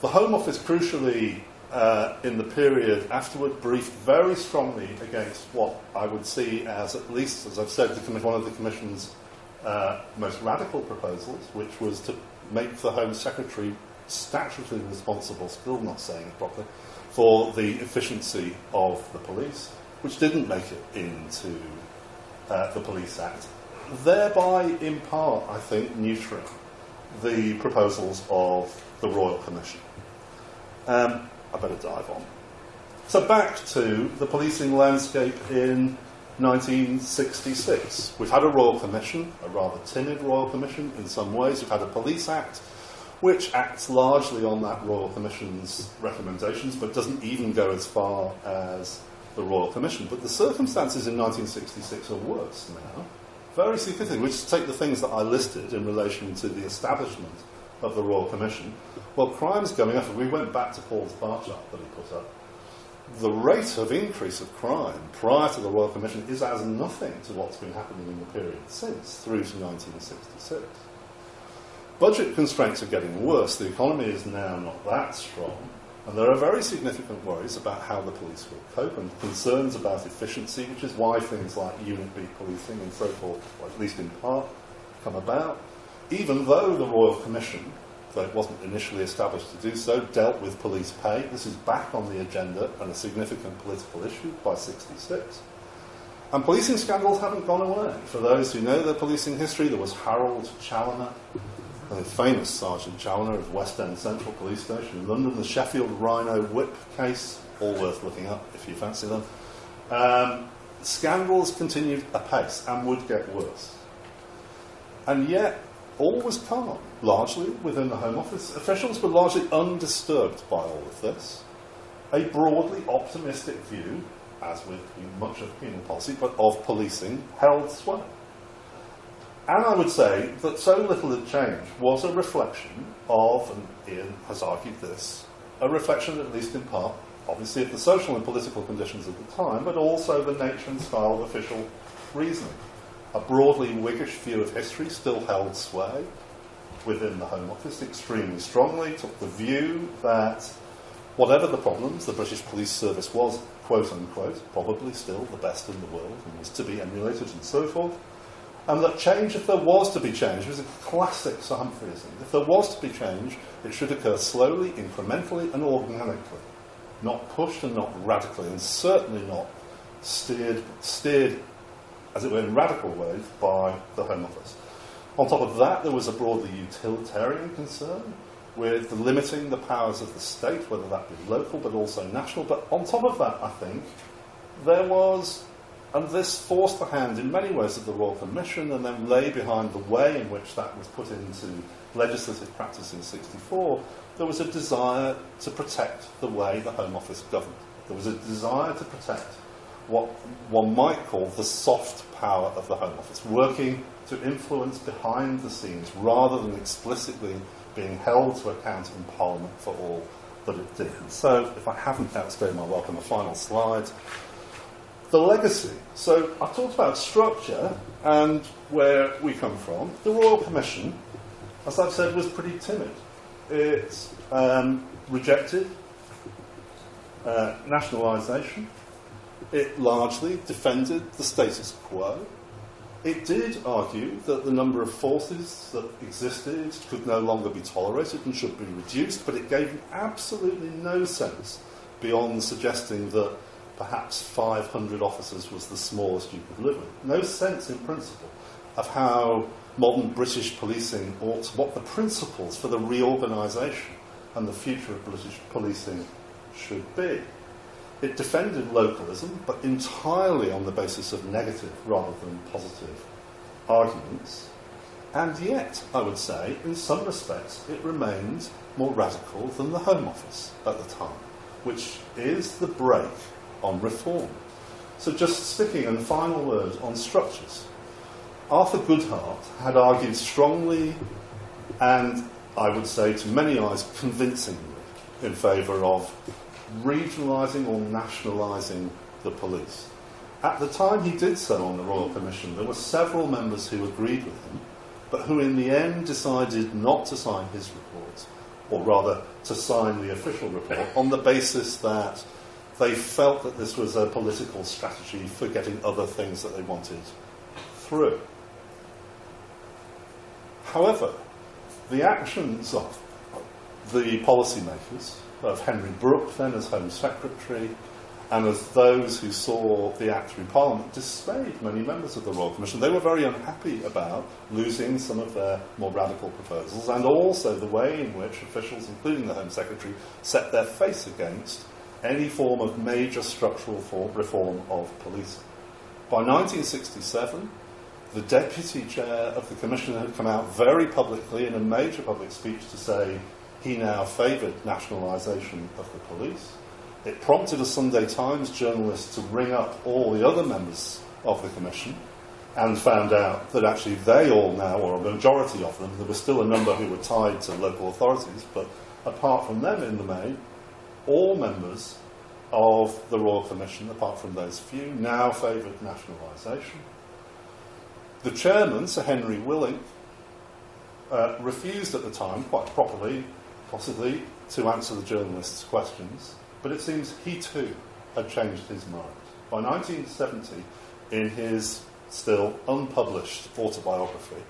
[SPEAKER 5] The Home Office, crucially, in the period afterward, briefed very strongly against what I would see as, at least, as I've said, one of the Commission's most radical proposals, which was to make the Home Secretary statutorily responsible, still not saying it properly, for the efficiency of the police, which didn't make it into the Police Act, thereby, in part, I think, neutering the proposals of the Royal Commission. I better dive on. So back to the policing landscape in 1966. We've had a Royal Commission, a rather timid Royal Commission in some ways. We've had a Police Act, which acts largely on that Royal Commission's recommendations, but doesn't even go as far as the Royal Commission. But the circumstances in 1966 are worse now. Very significant. We just take the things that I listed in relation to the establishment of the Royal Commission. Well, crime's going up, and we went back to Paul's bar chart that he put up. The rate of increase of crime prior to the Royal Commission is as nothing to what's been happening in the period since, through to 1966. Budget constraints are getting worse. The economy is now not that strong, and there are very significant worries about how the police will cope, and concerns about efficiency, which is why things like Unit B policing and so forth, or at least in part, come about. Even though the Royal Commission, though it wasn't initially established to do so, dealt with police pay. This is back on the agenda and a significant political issue by 66. And policing scandals haven't gone away. For those who know their policing history, there was Harold Challoner, the famous Sergeant Challoner of West End Central Police Station in London, the Sheffield Rhino Whip case, all worth looking up if you fancy them. Scandals continued apace and would get worse. And yet, all was calm, largely within the Home Office. Officials were largely undisturbed by all of this. A broadly optimistic view, as with much of penal policy, but of policing, held sway. And I would say that so little had changed was a reflection of, and Ian has argued this, a reflection, at least in part, obviously of the social and political conditions of the time, but also the nature and style of official reasoning. A broadly Whiggish view of history still held sway within the Home Office extremely strongly, took the view that whatever the problems, the British police service was, quote unquote, probably still the best in the world and was to be emulated and so forth. And that change, if there was to be change, was a classic Sir Humphreyism. If there was to be change, it should occur slowly, incrementally and organically. Not pushed and not radically, and certainly not steered, as it were, in radical ways by the Home Office. On top of that, there was a broadly utilitarian concern with limiting the powers of the state, whether that be local but also national. But on top of that, I think, there was, and this forced the hand in many ways of the Royal Commission and then lay behind the way in which that was put into legislative practice in '64, there was a desire to protect the way the Home Office governed. There was a desire to protect what one might call the soft power of the Home Office, working to influence behind the scenes rather than explicitly being held to account in Parliament for all that it did. So, if I haven't outstayed my welcome, the final slide. The legacy. So, I talked about structure and where we come from. The Royal Commission, as I've said, was pretty timid. It rejected nationalisation. It largely defended the status quo. It did argue that the number of forces that existed could no longer be tolerated and should be reduced, but it gave absolutely no sense beyond suggesting that perhaps 500 officers was the smallest you could live with. No sense in principle of how modern British policing ought to, what the principles for the reorganisation and the future of British policing should be. It defended localism, but entirely on the basis of negative rather than positive arguments. And yet, I would say, in some respects, it remained more radical than the Home Office at the time, which is the brake on reform. So just sticking a final word on structures. Arthur Goodhart had argued strongly, and I would say to many eyes convincingly, in favour of regionalising or nationalising the police. At the time he did so on the Royal Commission, there were several members who agreed with him, but who in the end decided not to sign his report, or rather to sign the official report, on the basis that they felt that this was a political strategy for getting other things that they wanted through. However, the actions of the policymakers, of Henry Brooke then as Home Secretary, and as those who saw the Act through Parliament, dismayed many members of the Royal Commission. They were very unhappy about losing some of their more radical proposals, and also the way in which officials, including the Home Secretary, set their face against any form of major structural reform of policing. By 1967, the Deputy Chair of the Commission had come out very publicly in a major public speech to say he now favoured nationalisation of the police. It prompted a Sunday Times journalist to ring up all the other members of the Commission and found out that actually they all now, or a majority of them, there was still a number who were tied to local authorities, but apart from them in the main, all members of the Royal Commission, apart from those few, now favoured nationalisation. The chairman, Sir Henry Willink, refused at the time, quite properly, possibly, to answer the journalists' questions, but it seems he too had changed his mind. By 1970, in his still unpublished autobiography,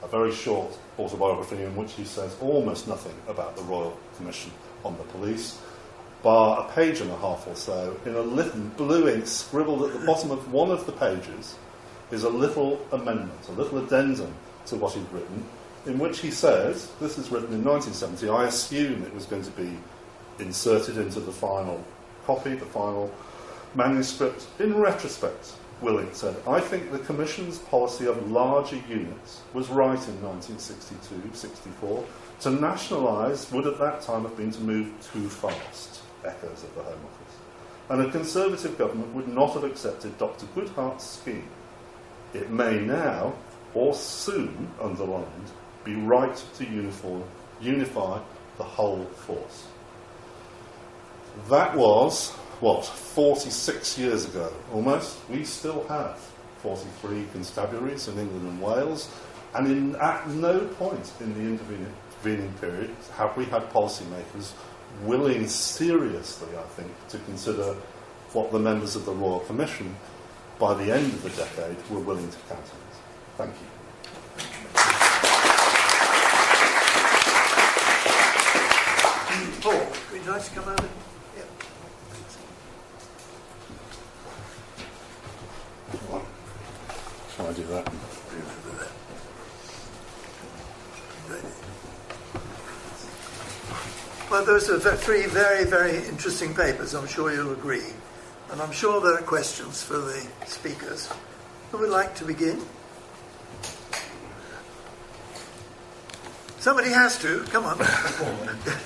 [SPEAKER 5] a very short autobiography in which he says almost nothing about the Royal Commission on the police, bar a page and a half or so, in a little blue ink scribbled at the bottom of one of the pages is a little amendment, a little addendum to what he'd written, in which he says, this is written in 1970, I assume it was going to be inserted into the final copy, the final manuscript, in retrospect, Willing said, I think the Commission's policy of larger units was right in 1962-64. To nationalise would at that time have been to move too fast, echoes of the Home Office. And a Conservative government would not have accepted Dr. Goodhart's scheme. It may now, or soon, underlined, be right to unify the whole force. That was, 46 years ago, almost. We still have 43 constabularies in England and Wales, and at no point in the intervening period have we had policymakers willing seriously, I think, to consider what the members of the Royal Commission, by the end of the decade, were willing to countenance. Thank you.
[SPEAKER 2] Paul, would you like to come over? Yeah.
[SPEAKER 3] Shall I do that?
[SPEAKER 2] Well, those are three very, very interesting papers, I'm sure you'll agree. And I'm sure there are questions for the speakers. Who would like to begin? Somebody has to. Come on.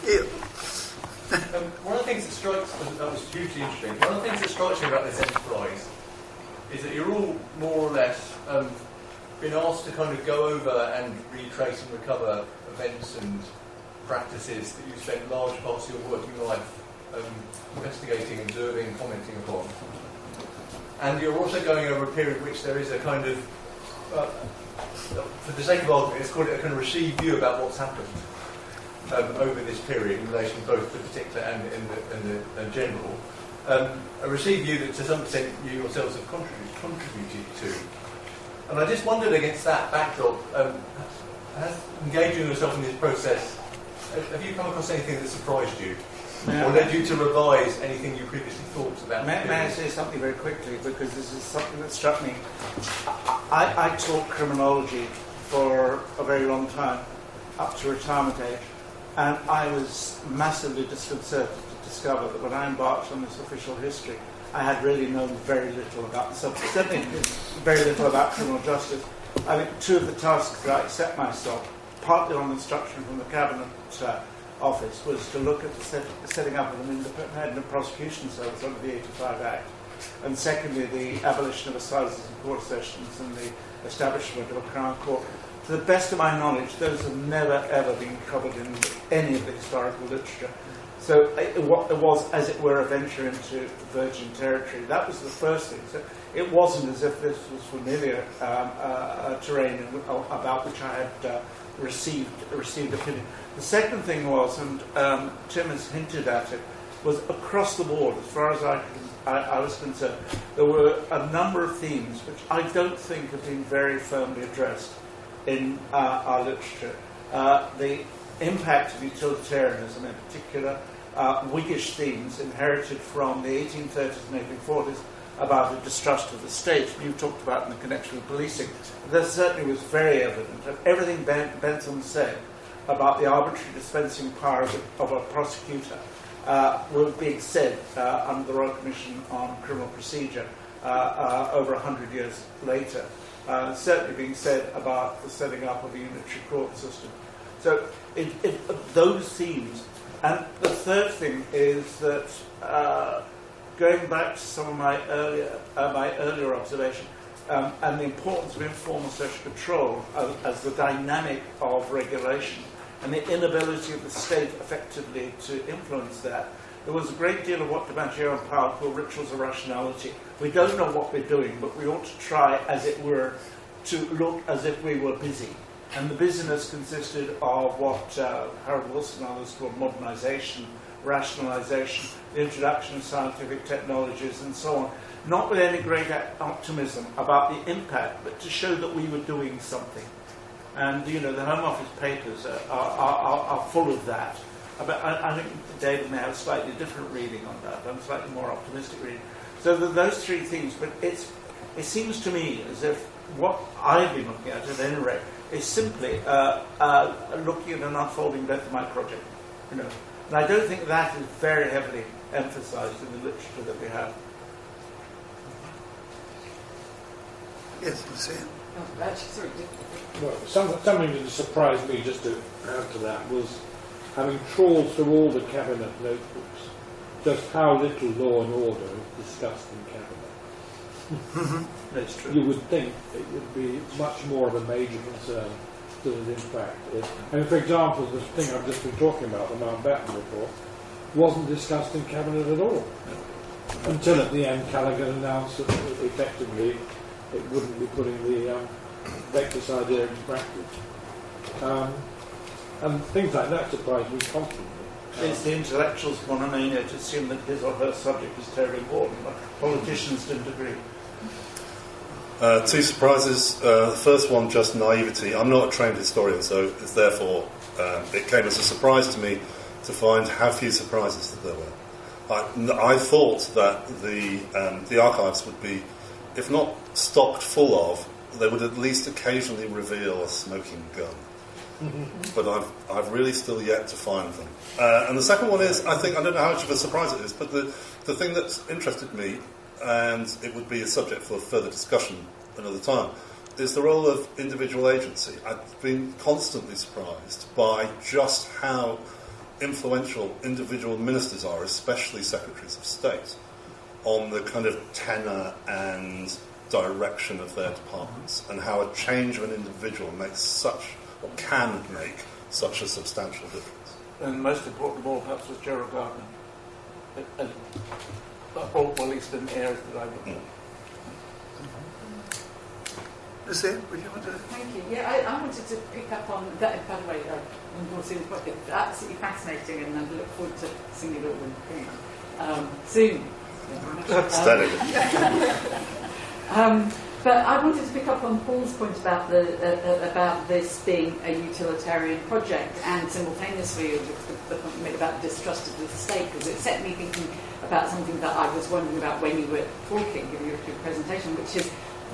[SPEAKER 2] Here.
[SPEAKER 6] One of the things that strikes me, that was hugely interesting, one of the things that strikes me about this enterprise is that you're all more or less been asked to kind of go over and retrace and recover events and practices that you spent large parts of your working life investigating, observing, commenting upon. And you're also going over a period in which there is a kind of, for the sake of argument, let's call it a kind of received view about what's happened over this period in relation both to the particular and in the general. A received view that to some extent you yourselves have contributed to. And I just wondered against that backdrop, engaging yourself in this process, have you come across anything that surprised you? Or led you to revise anything you previously thought about?
[SPEAKER 4] May I say something very quickly, because this is something that struck me. I taught criminology for a very long time, up to retirement age, and I was massively disconcerted to discover that when I embarked on this official history, I had really known very little about the subject, certainly very little about criminal justice. I think two of the tasks that I set myself, partly on instruction from the Cabinet Office, was to look at the setting up of an independent prosecution service under the 85 Act, and secondly the abolition of assizes and court sessions and the establishment of a Crown Court. To the best of my knowledge, those have never ever been covered in any of the historical literature. So it was, as it were, a venture into virgin territory. That was the first thing. So it wasn't as if this was familiar terrain about which I had received opinion. The second thing was, and Tim has hinted at it, was across the board, as far as I was concerned, there were a number of themes which I don't think have been very firmly addressed in our literature. The impact of utilitarianism in particular, Whiggish themes inherited from the 1830s and 1840s about a distrust of the state, you talked about in the connection with policing. That certainly was very evident. And everything Bentham said about the arbitrary dispensing power of a prosecutor was being said under the Royal Commission on Criminal Procedure over 100 years later. Certainly being said about the setting up of a unitary court system. So those themes. And the third thing is that going back to some of my earlier observation, and the importance of informal social control as the dynamic of regulation, and the inability of the state effectively to influence that. There was a great deal of what DiMaggio and Powell call rituals of rationality. We don't know what we're doing, but we ought to try, as it were, to look as if we were busy. And the busyness consisted of what Harold Wilson and others called modernisation, rationalisation, the introduction of scientific technologies and so on, not with any great optimism about the impact, but to show that we were doing something. And, the Home Office papers are full of that. But I think David may have a slightly different reading on that, and a slightly more optimistic reading. So those three themes, but it seems to me as if what I've been looking at any rate, is simply looking at an unfolding death of my project. And I don't think that is very heavily emphasised in the literature that we have.
[SPEAKER 2] Yes, you see it.
[SPEAKER 7] Oh, actually, sorry.
[SPEAKER 3] Well, something that surprised me, just to add to that, was having trawled through all the cabinet notebooks, just how little law and order is discussed in cabinet.
[SPEAKER 4] That's true.
[SPEAKER 3] You would think it would be much more of a major concern than it in fact is. And for example, the thing I've just been talking about, the Mountbatten report, wasn't discussed in cabinet at all. Until at the end Callaghan announced that effectively it wouldn't be putting the Vectis idea into practice. And things like that surprise me constantly.
[SPEAKER 4] It's the intellectual's monomania to assume that his or her subject is terribly important, but politicians didn't agree.
[SPEAKER 5] Two surprises. The first one, just naivety. I'm not a trained historian, so it's therefore it came as a surprise to me to find how few surprises that there were. I thought that the archives would be, if not stocked full of, they would at least occasionally reveal a smoking gun. But I've really still yet to find them. And the second one is, I don't know how much of a surprise it is, but the thing that's interested me, and it would be a subject for further discussion another time, is the role of individual agency. I've been constantly surprised by just how influential individual ministers are, especially secretaries of state, on the kind of tenor and direction of their departments, and how a change of an individual can make such a substantial difference.
[SPEAKER 4] And most important of all, perhaps, was Gerald Gardner. Or at least in the areas that I would know.
[SPEAKER 2] Lucia, would you want to?
[SPEAKER 7] Thank you. Yeah, I wanted to pick up on that. By the way, you've seen quite absolutely fascinating, and I look forward to seeing it all soon. But I wanted to pick up on Paul's point about about this being a utilitarian project, and simultaneously the point made about distrust of the state, because it set me thinking about something that I was wondering about when you were talking, giving your presentation, which is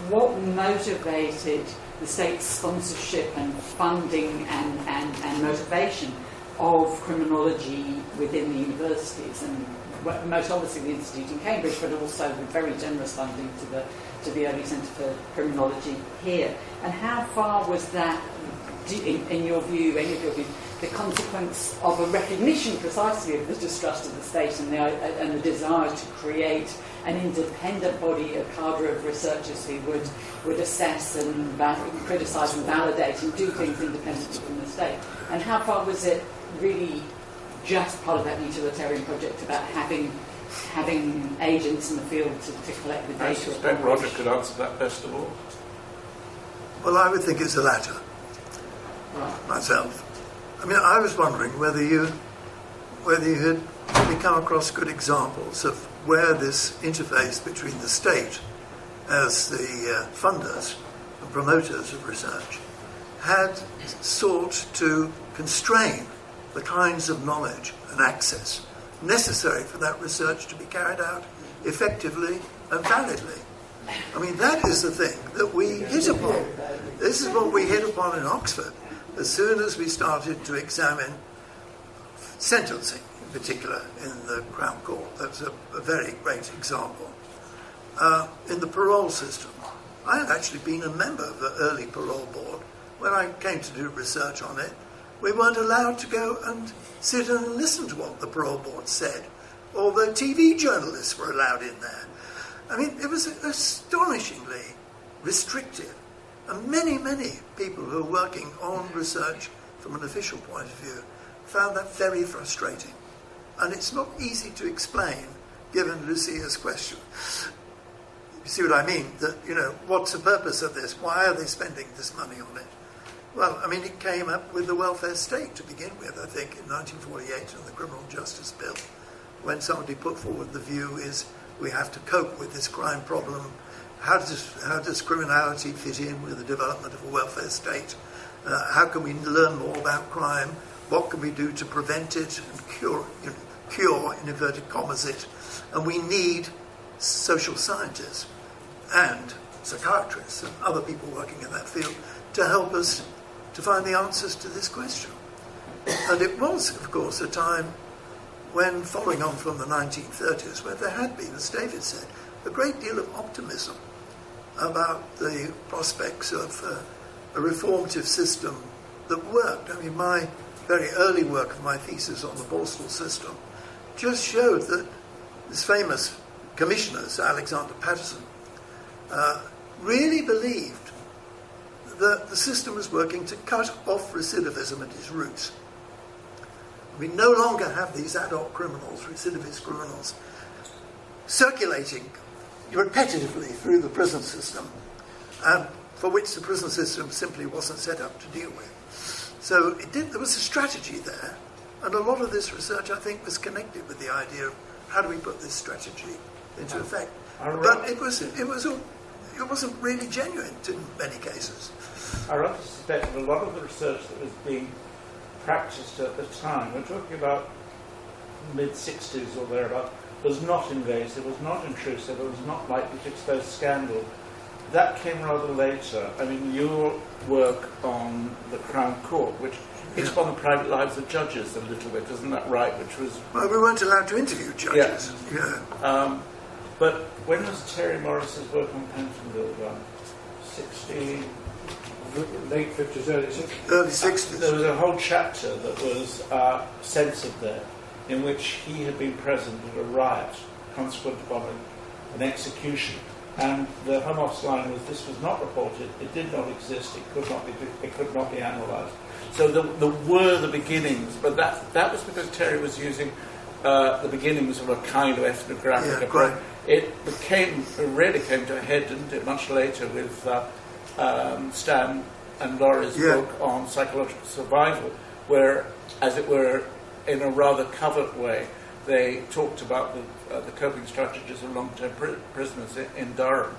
[SPEAKER 7] what motivated the state's sponsorship and funding and motivation of criminology within the universities, and most obviously the Institute in Cambridge, but also with very generous funding to the Early Centre for Criminology here. And how far was that, in your view, any of your views, the consequence of a recognition precisely of the distrust of the state and the desire to create an independent body, a cadre of researchers who would assess and criticise and validate and do things independently from the state? And how far was it really just part of that utilitarian project about having agents in the field to collect the data?
[SPEAKER 4] I suspect Roger could answer that best of all.
[SPEAKER 2] Well, I would think it's the latter, myself. I mean, I was wondering whether you had really come across good examples of where this interface between the state as the funders and promoters of research had sought to constrain the kinds of knowledge and access necessary for that research to be carried out effectively and validly. I mean, that is the thing that we hit upon. This is what we hit upon in Oxford as soon as we started to examine sentencing, in particular, in the Crown Court. That's a very great example. In the parole system, I had actually been a member of the early parole board. When I came to do research on it, we weren't allowed to go and sit and listen to what the parole board said, or the TV journalists were allowed in there. I mean, it was astonishingly restrictive. And many, many people who are working on research from an official point of view found that very frustrating. And it's not easy to explain, given Lucia's question. You see what I mean? That, what's the purpose of this? Why are they spending this money on it? Well, I mean, it came up with the welfare state to begin with, I think, in 1948 in the Criminal Justice Bill, when somebody put forward the view is we have to cope with this crime problem. How does criminality fit in with the development of a welfare state? How can we learn more about crime? What can we do to prevent it and cure, in inverted commas, it? And we need social scientists and psychiatrists and other people working in that field to help us to find the answers to this question. And it was, of course, a time when, following on from the 1930s, where there had been, as David said, a great deal of optimism about the prospects of a reformative system that worked. I mean, my very early work of my thesis on the Borstal system just showed that this famous commissioner, Sir Alexander Patterson, really believed that the system was working to cut off recidivism at its roots. We no longer have these adult criminals, recidivist criminals, circulating repetitively through the prison system, and for which the prison system simply wasn't set up to deal with. So there was a strategy there, and a lot of this research, I think, was connected with the idea of how do we put this strategy into effect. But it wasn't really genuine in many cases.
[SPEAKER 4] I rather suspect that a lot of the research that was being practiced at the time, we're talking about mid-60s or thereabout, was not invasive, was not intrusive, it was not likely to expose scandal. That came rather later. I mean, your work on the Crown Court, which hits on the private lives of judges a little bit, isn't that right? Which was...
[SPEAKER 2] Well, we weren't allowed to interview judges.
[SPEAKER 4] Yeah. But when was Terry Morris's work on Pentonville done? 60...
[SPEAKER 3] Late 50s, early 60s.
[SPEAKER 2] Early 60s.
[SPEAKER 4] There was a whole chapter that was censored there, in which he had been present at a riot consequent upon an execution. And the Home Office line was, this was not reported, it did not exist, it could not be analysed. So there were the beginnings, but that was because Terry was using the beginnings of a kind of ethnographic approach. It really came to a head, didn't it, much later with Stan and Laurie's book on psychological survival, where, as it were, in a rather covert way, they talked about the coping strategies of long-term prisoners in Durham.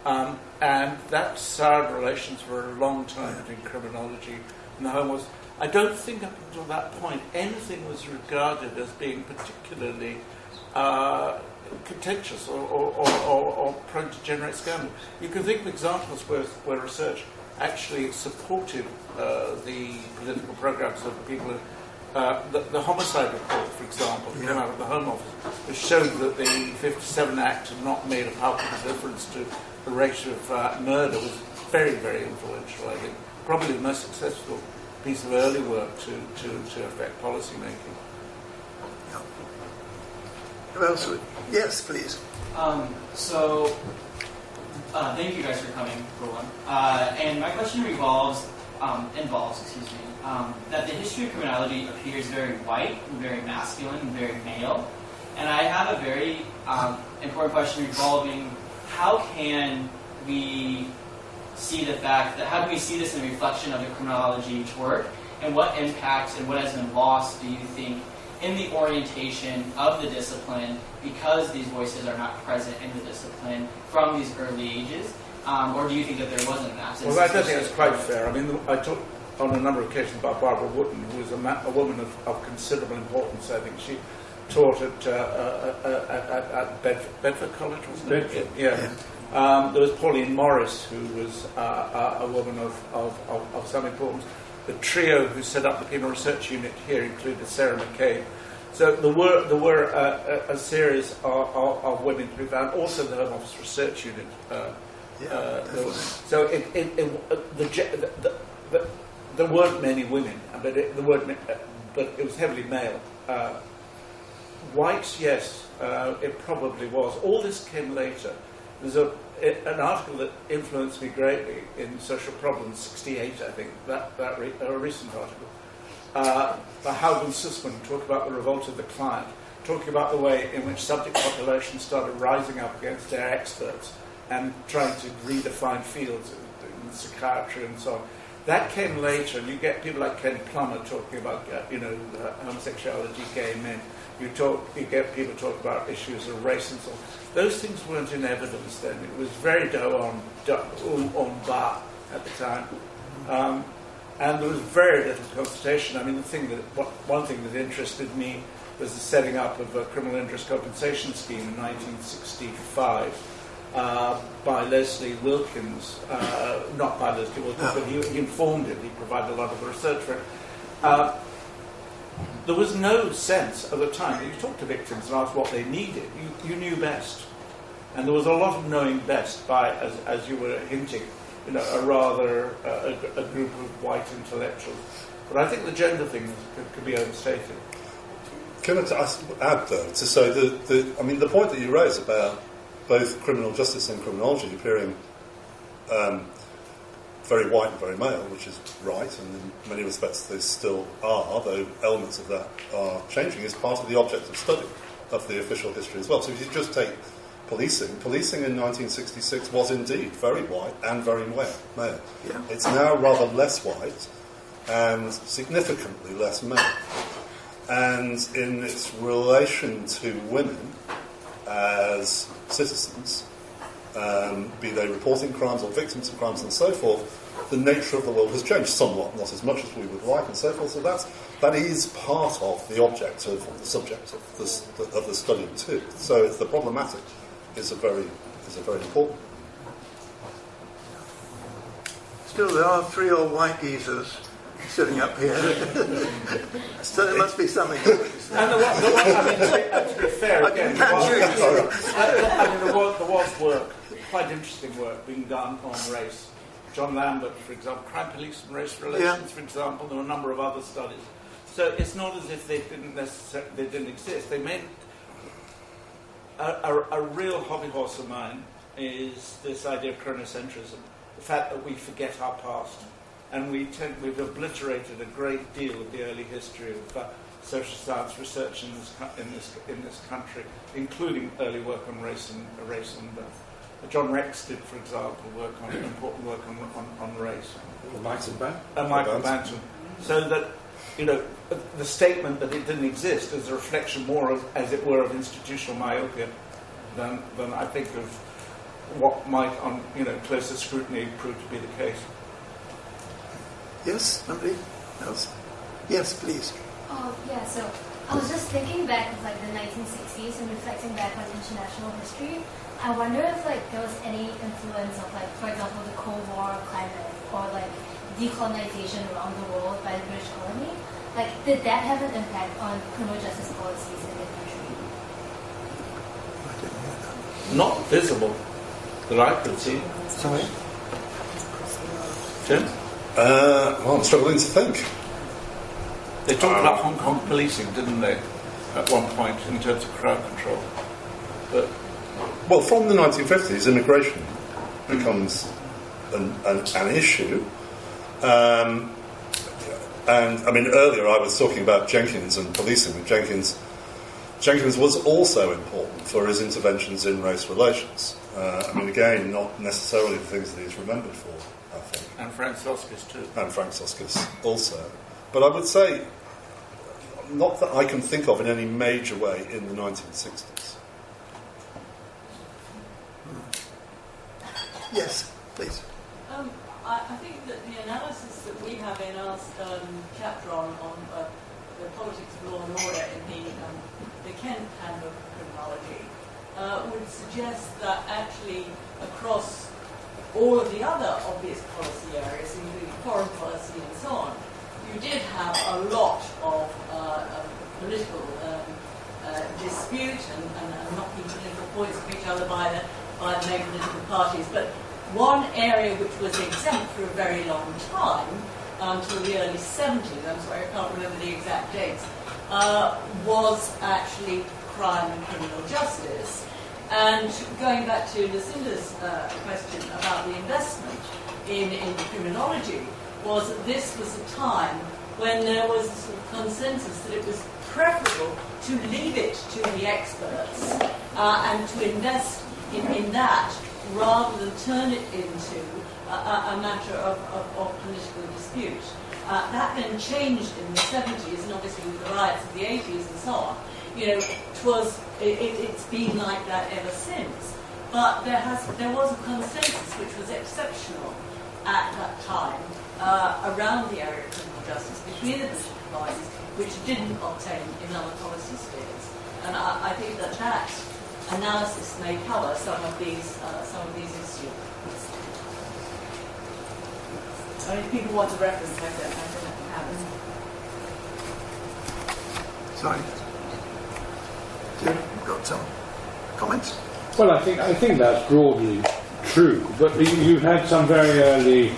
[SPEAKER 4] And that soured relations for a long time between criminology and the Home Office. I don't think up until that point anything was regarded as being particularly contentious or prone to generate scandal. You can think of examples where research actually supported the political programs of people who the homicide report, for example, came out of the Home Office, which showed that the 57 Act had not made a palpable difference to the rate of murder, was very, very influential, I think. Probably the most successful piece of early work to affect policy making.
[SPEAKER 2] Who else would? Yes, please.
[SPEAKER 8] Thank you guys for coming, for one. And my question involves that the history of criminology appears very white, and very masculine, and very male. And I have a very important question involving how can we see how do we see this in a reflection of the criminology work, and what impacts and what has been lost, do you think, in the orientation of the discipline because these voices are not present in the discipline from these early ages? Or do you think that there wasn't an absence?
[SPEAKER 4] Well, I don't think it's quite fair. I mean, I talked on a number of occasions about Barbara Wootton, who was a woman of considerable importance. I think she taught at Bedford College, wasn't it?
[SPEAKER 3] Bedford.
[SPEAKER 4] Yeah. There was Pauline Morris, who was a woman of some importance. The trio who set up the Penal Research Unit here included Sarah McCabe. So there were a series of women to be found. Also, the Home Office Research Unit. So there weren't many women, but it was heavily male. White, yes, it probably was. All this came later. There's an article that influenced me greatly in Social Problems, 68, I think, a recent article, by Howden Sussman, talking about the revolt of the client, talking about the way in which subject populations started rising up against their experts and trying to redefine fields in psychiatry and so on. That came later, and you get people like Ken Plummer talking about, homosexuality, gay men. You get people talk about issues of race and so on. Those things weren't in evidence then. It was very on bar at the time, and there was very little consultation. I mean, one thing that interested me was the setting up of a criminal interest compensation scheme in 1965. By Leslie Wilkins, not by Leslie Wilkins, but he informed it. He provided a lot of research for it. There was no sense at the time that you talked to victims and asked what they needed. You knew best. And there was a lot of knowing best by, as you were hinting, a rather a group of white intellectuals. But I think the gender thing could be overstated.
[SPEAKER 5] Can I add, though, to say the point that you raise about both criminal justice and criminology appearing very white and very male, which is right, and in many respects they still are, though elements of that are changing, is part of the object of study of the official history as well. So if you just take policing in 1966 was indeed very white and very male.
[SPEAKER 2] Yeah.
[SPEAKER 5] It's now rather less white and significantly less male. And in its relation to women as citizens, be they reporting crimes or victims of crimes and so forth, the nature of the world has changed somewhat, not as much as we would like and so forth. So that is part of the object of the subject of the study too. So the problematic is a very important.
[SPEAKER 2] Still, there are 3 old white geezers sitting up here. So there must be something.
[SPEAKER 4] And to be fair, again, there was work, quite interesting work, being done on race. John Lambert, for example, crime police and race relations, for example. There were a number of other studies. So it's not as if they didn't exist. They meant a real hobby horse of mine is this idea of Chrono Centrism, the fact that we forget our past. And we've obliterated a great deal of the early history of social science research in this country, including early work on race and John Rex did, for example, important work on race. Michael Banton. So that the statement that it didn't exist is a reflection more of, as it were, of institutional myopia than I think of what might, on closer scrutiny, prove to be the case.
[SPEAKER 2] Yes, somebody else? Yes, please.
[SPEAKER 9] Yeah, so I was just thinking back of the 1960s and reflecting back on international history. I wonder if there was any influence of for example, the Cold War climate or decolonization around the world by the British colony. Did that have an impact on criminal justice policies in the country?
[SPEAKER 4] Not visible that I could see.
[SPEAKER 2] Sorry?
[SPEAKER 4] Jim?
[SPEAKER 5] Well, I'm struggling to think.
[SPEAKER 4] They talked about Hong Kong policing, didn't they, at one point, in terms of crowd control? But
[SPEAKER 5] well, from the 1950s, immigration becomes an issue. And earlier I was talking about Jenkins and policing. And Jenkins was also important for his interventions in race relations. Again, not necessarily the things that he's remembered for, I think.
[SPEAKER 4] And Frank Soskis too.
[SPEAKER 5] And Frank Soskis also. But I would say, not that I can think of in any major way in the 1960s.
[SPEAKER 2] Yes, please.
[SPEAKER 10] I think that the analysis that we have in our chapter on the politics of law and order in the Kent Handbook of Criminology would suggest that actually across all of the other obvious policy areas, including foreign policy and so on, you did have a lot of political dispute and knocking political points of each other by the main political parties. But one area which was exempt for a very long time, until the early 70s, I'm sorry, I can't remember the exact dates, was actually crime and criminal justice. And going back to Lucinda's question about the investment in criminology, was that this was a time when there was a sort of consensus that it was preferable to leave it to the experts and to invest in that rather than turn it into a matter of political dispute. That then changed in the 70s, and obviously with the riots of the 80s and so on. It's been like that ever since. But there was a consensus which was exceptional at that time around the area of criminal justice between the political parties, which didn't obtain in other policy spheres. And I think that analysis may cover some of these issues. If people want to reference, I can have it.
[SPEAKER 2] Sorry. Jim, you've got some comments?
[SPEAKER 3] Well, I think that's broadly true, but you had some very early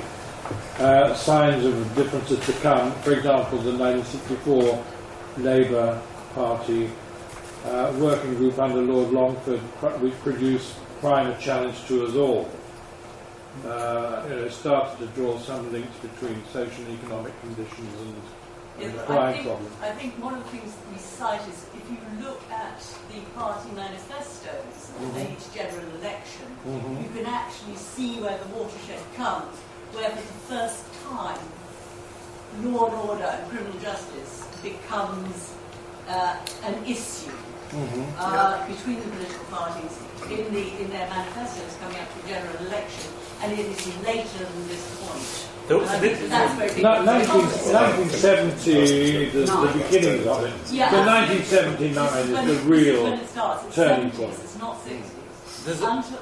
[SPEAKER 3] signs of differences to come. For example, the 1964 Labour Party working group under Lord Longford, which produced Crime: A Challenge to Us All. Started to draw some links between social and economic conditions and the crime problem.
[SPEAKER 10] I think one of the things that we cite is if you look at the party manifestos of each general election, you can actually see where the watershed comes, where for the first time law and order and criminal justice becomes an issue between the political parties in their manifestos coming up to the general election, and it is later than this point.
[SPEAKER 3] That's very big. 1970, the beginnings of it.
[SPEAKER 10] Yeah,
[SPEAKER 3] so 1979 is the real
[SPEAKER 10] when it starts. It's
[SPEAKER 3] turning
[SPEAKER 10] 70s,
[SPEAKER 3] point.
[SPEAKER 10] it's not 60s. Until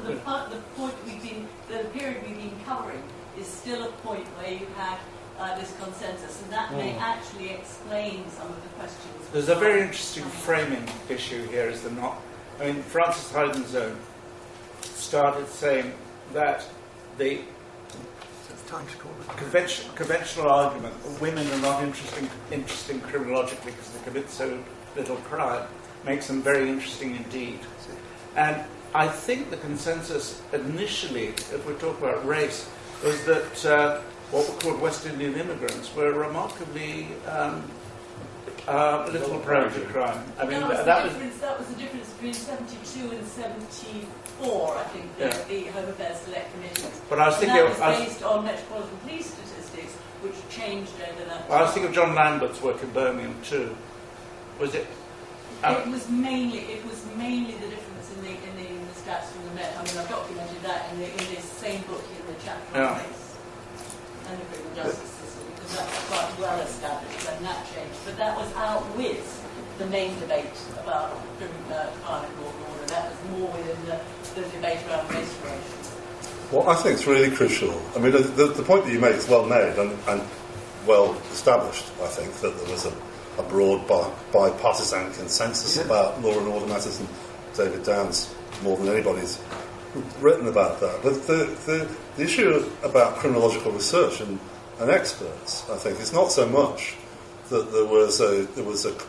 [SPEAKER 10] the period we've been covering is still a point where you have this consensus, and that may actually explain some of the questions.
[SPEAKER 4] There's a very interesting framing issue here, is there not? I mean, Francis Hyden's started saying that the conventional argument that women are not interesting criminologically because they commit so little crime makes them very interesting indeed. And I think the consensus initially, if we talk about race, was that what were called West Indian immigrants were remarkably little prone to crime. I mean,
[SPEAKER 10] that was the difference between 72 and 74, I think, the Home Affairs Select Committee.
[SPEAKER 4] But I was thinking
[SPEAKER 10] that was based on Metropolitan Police statistics, which changed over that.
[SPEAKER 4] I was thinking of John Lambert's work in Birmingham too. Was it?
[SPEAKER 10] It was mainly the difference in the stats from the Met. I mean, I've documented that in this same book in the chapter on race and the criminal justice system, because that's quite well established when that changed. But that was out with the main debate about crime and law and order. That was more within the debate around race relations.
[SPEAKER 5] What I think is really crucial, I mean, the point that you make is well made and well established, I think, that there was a broad bipartisan consensus about law and order matters, and David Downs, more than anybody's written about that. But the issue about criminological research and experts, I think, is not so much that there was a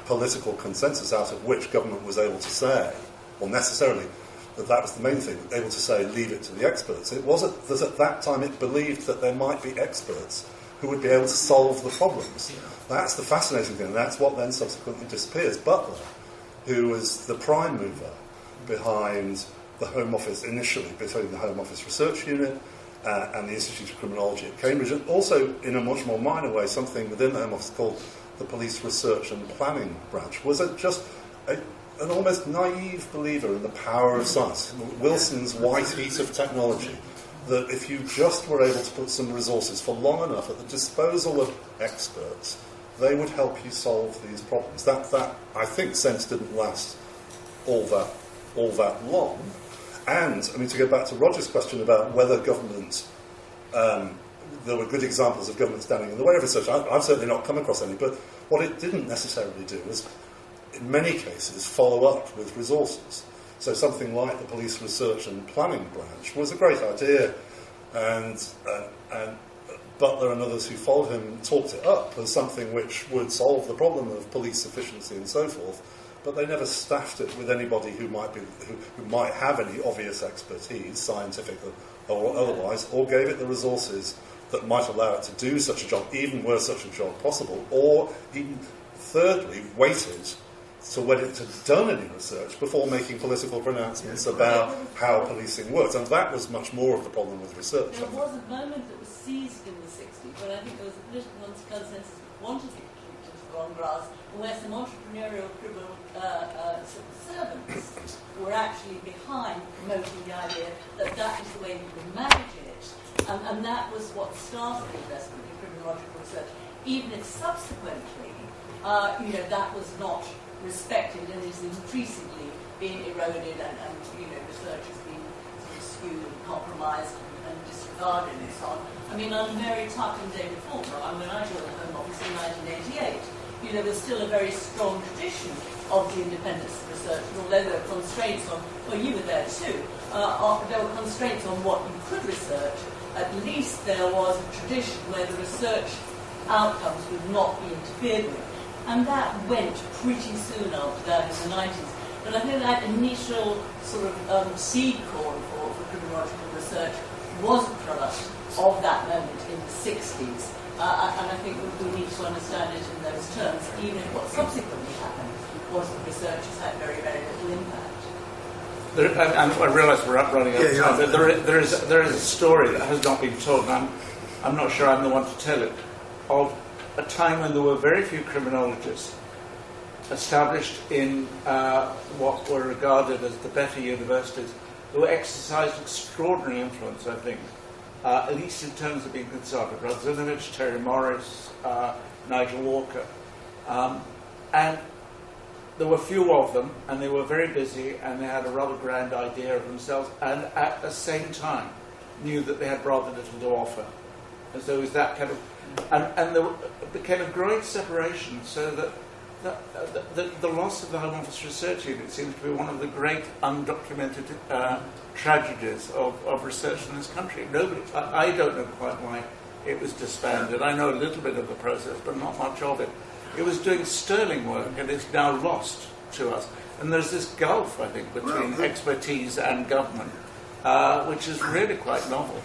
[SPEAKER 5] political consensus out of which government was able to say, or necessarily that was the main thing, able to say, leave it to the experts. It was that at that time it believed that there might be experts who would be able to solve the problems. That's the fascinating thing, and that's what then subsequently disappears. Butler, who was the prime mover behind the Home Office, initially between the Home Office Research Unit and the Institute of Criminology at Cambridge, and also in a much more minor way, something within the Home Office called the Police Research and Planning Branch, was an almost naive believer in the power of science, Wilson's white heat of technology, that if you just were able to put some resources for long enough at the disposal of experts, they would help you solve these problems. That I think, sense didn't last all that long. And, I mean, to go back to Roger's question about whether government, there were good examples of government standing in the way of research, I've certainly not come across any, but what it didn't necessarily do was, in many cases, follow up with resources. So something like the Police Research and Planning Branch was a great idea, and Butler and others who followed him talked it up as something which would solve the problem of police efficiency and so forth, but they never staffed it with anybody who might have any obvious expertise, scientific or otherwise, or gave it the resources that might allow it to do such a job, even were such a job possible, or even, thirdly, waited to when it had done any research before making political pronouncements about how policing works. And that was much more of the problem with research.
[SPEAKER 10] There was a moment that was seized in the 60s when I think there was a political consensus that wanted to keep to the long grass, and where some entrepreneurial criminal servants were actually behind promoting the idea that that is the way you can manage it. And that was what started the investment in criminological research, even if subsequently that was not respected and is increasingly being eroded and research has been sort of skewed and compromised and disregarded and so on. I mean, under Mary Tuck and David Faulkner, when I joined the Home Office in 1988, there's still a very strong tradition of the independence of research, and although there are constraints on, well, you were there too, there were constraints on what you could research, at least there was a tradition where the research outcomes would not be interfered with. And that went pretty soon after that in the 90s. But I think that initial sort of seed corn for criminological research was a product of that moment in the 60s. And I think we need to understand it in those terms, even if what subsequently happened was that researchers had very, very little impact.
[SPEAKER 4] And I realise we're running out of time, but there is a story that has not been told, and I'm not sure I'm the one to tell it, of a time when there were very few criminologists established in what were regarded as the better universities, who exercised extraordinary influence, I think, at least in terms of being consulted. Radzinovich, Terry Morris, Nigel Walker. And there were few of them, and they were very busy, and they had a rather grand idea of themselves, and at the same time knew that they had rather little to offer. And so it was that kind of... And there became a growing separation, so that the loss of the Home Office Research Unit seems to be one of the great undocumented tragedies of research in this country. I don't know quite why it was disbanded. I know a little bit of the process, but not much of it. It was doing sterling work, and it's now lost to us. And there's this gulf, I think, between expertise and government, which is really quite novel.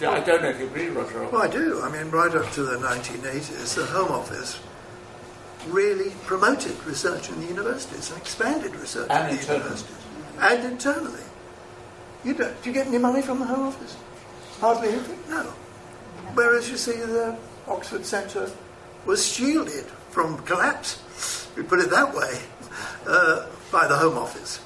[SPEAKER 4] I don't know if you agree, Roger.
[SPEAKER 2] Well, I do. I mean, right up to the 1980s, the Home Office really promoted research in the universities and expanded research in the universities. And internally. Do you get any money from the Home Office? Hardly anything? No. Whereas you see the Oxford Centre was shielded from collapse, we put it that way, by the Home Office.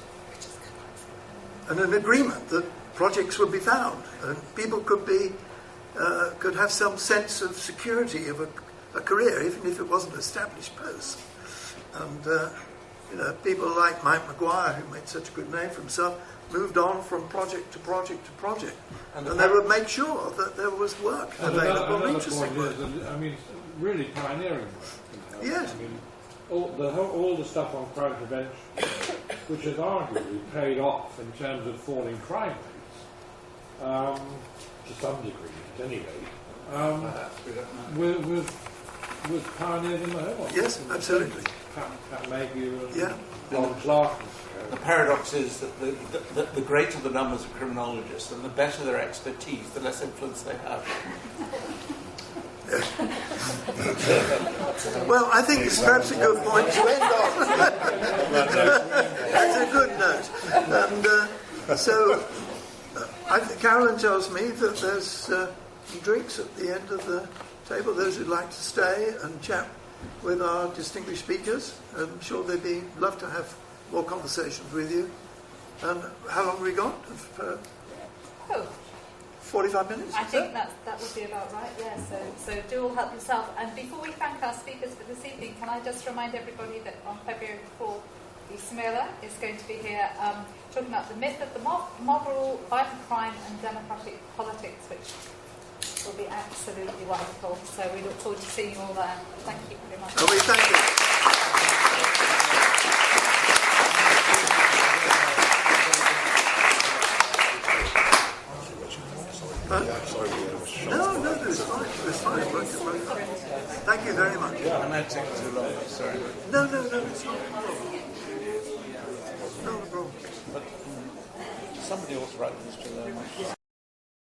[SPEAKER 2] And an agreement that projects would be found, and people could have some sense of security of a career, even if it wasn't an established post. And people like Mike Maguire, who made such a good name for himself, moved on from project to project to project, and they would make sure that there was work available, interesting work.
[SPEAKER 3] Really pioneering work.
[SPEAKER 2] Yes.
[SPEAKER 3] I mean, all the stuff on crime prevention, which has arguably paid off in terms of falling crime rates, to some degree at any rate, was pioneered in the Home Office.
[SPEAKER 2] Yes, absolutely.
[SPEAKER 3] Pat Mayhew and John Clark.
[SPEAKER 4] The paradox is that the greater the numbers of criminologists and the better their expertise, the less influence they have.
[SPEAKER 2] Well, I think it's perhaps a good point to end on. That's a good note. And so, Carolyn tells me that there's some drinks at the end of the table, those who'd like to stay and chat with our distinguished speakers. I'm sure they'd love to have more conversations with you. And how long have we got? 45 minutes?
[SPEAKER 1] I think that would be about right, yeah. So do all help yourself. And before we thank our speakers for this evening, can I just remind everybody that on February 4th, Lisa Miller is going to be here talking about the myth of the mob rule, violent crime and democratic politics, which will be absolutely wonderful. So we look forward to seeing you all there. Thank you very much.
[SPEAKER 2] Oh, thank you. No, it's fine. It's fine. Thank you very much.
[SPEAKER 4] I might take too long. Sorry.
[SPEAKER 2] No, it's not a problem. Not a problem.
[SPEAKER 4] But somebody ought to write this to them.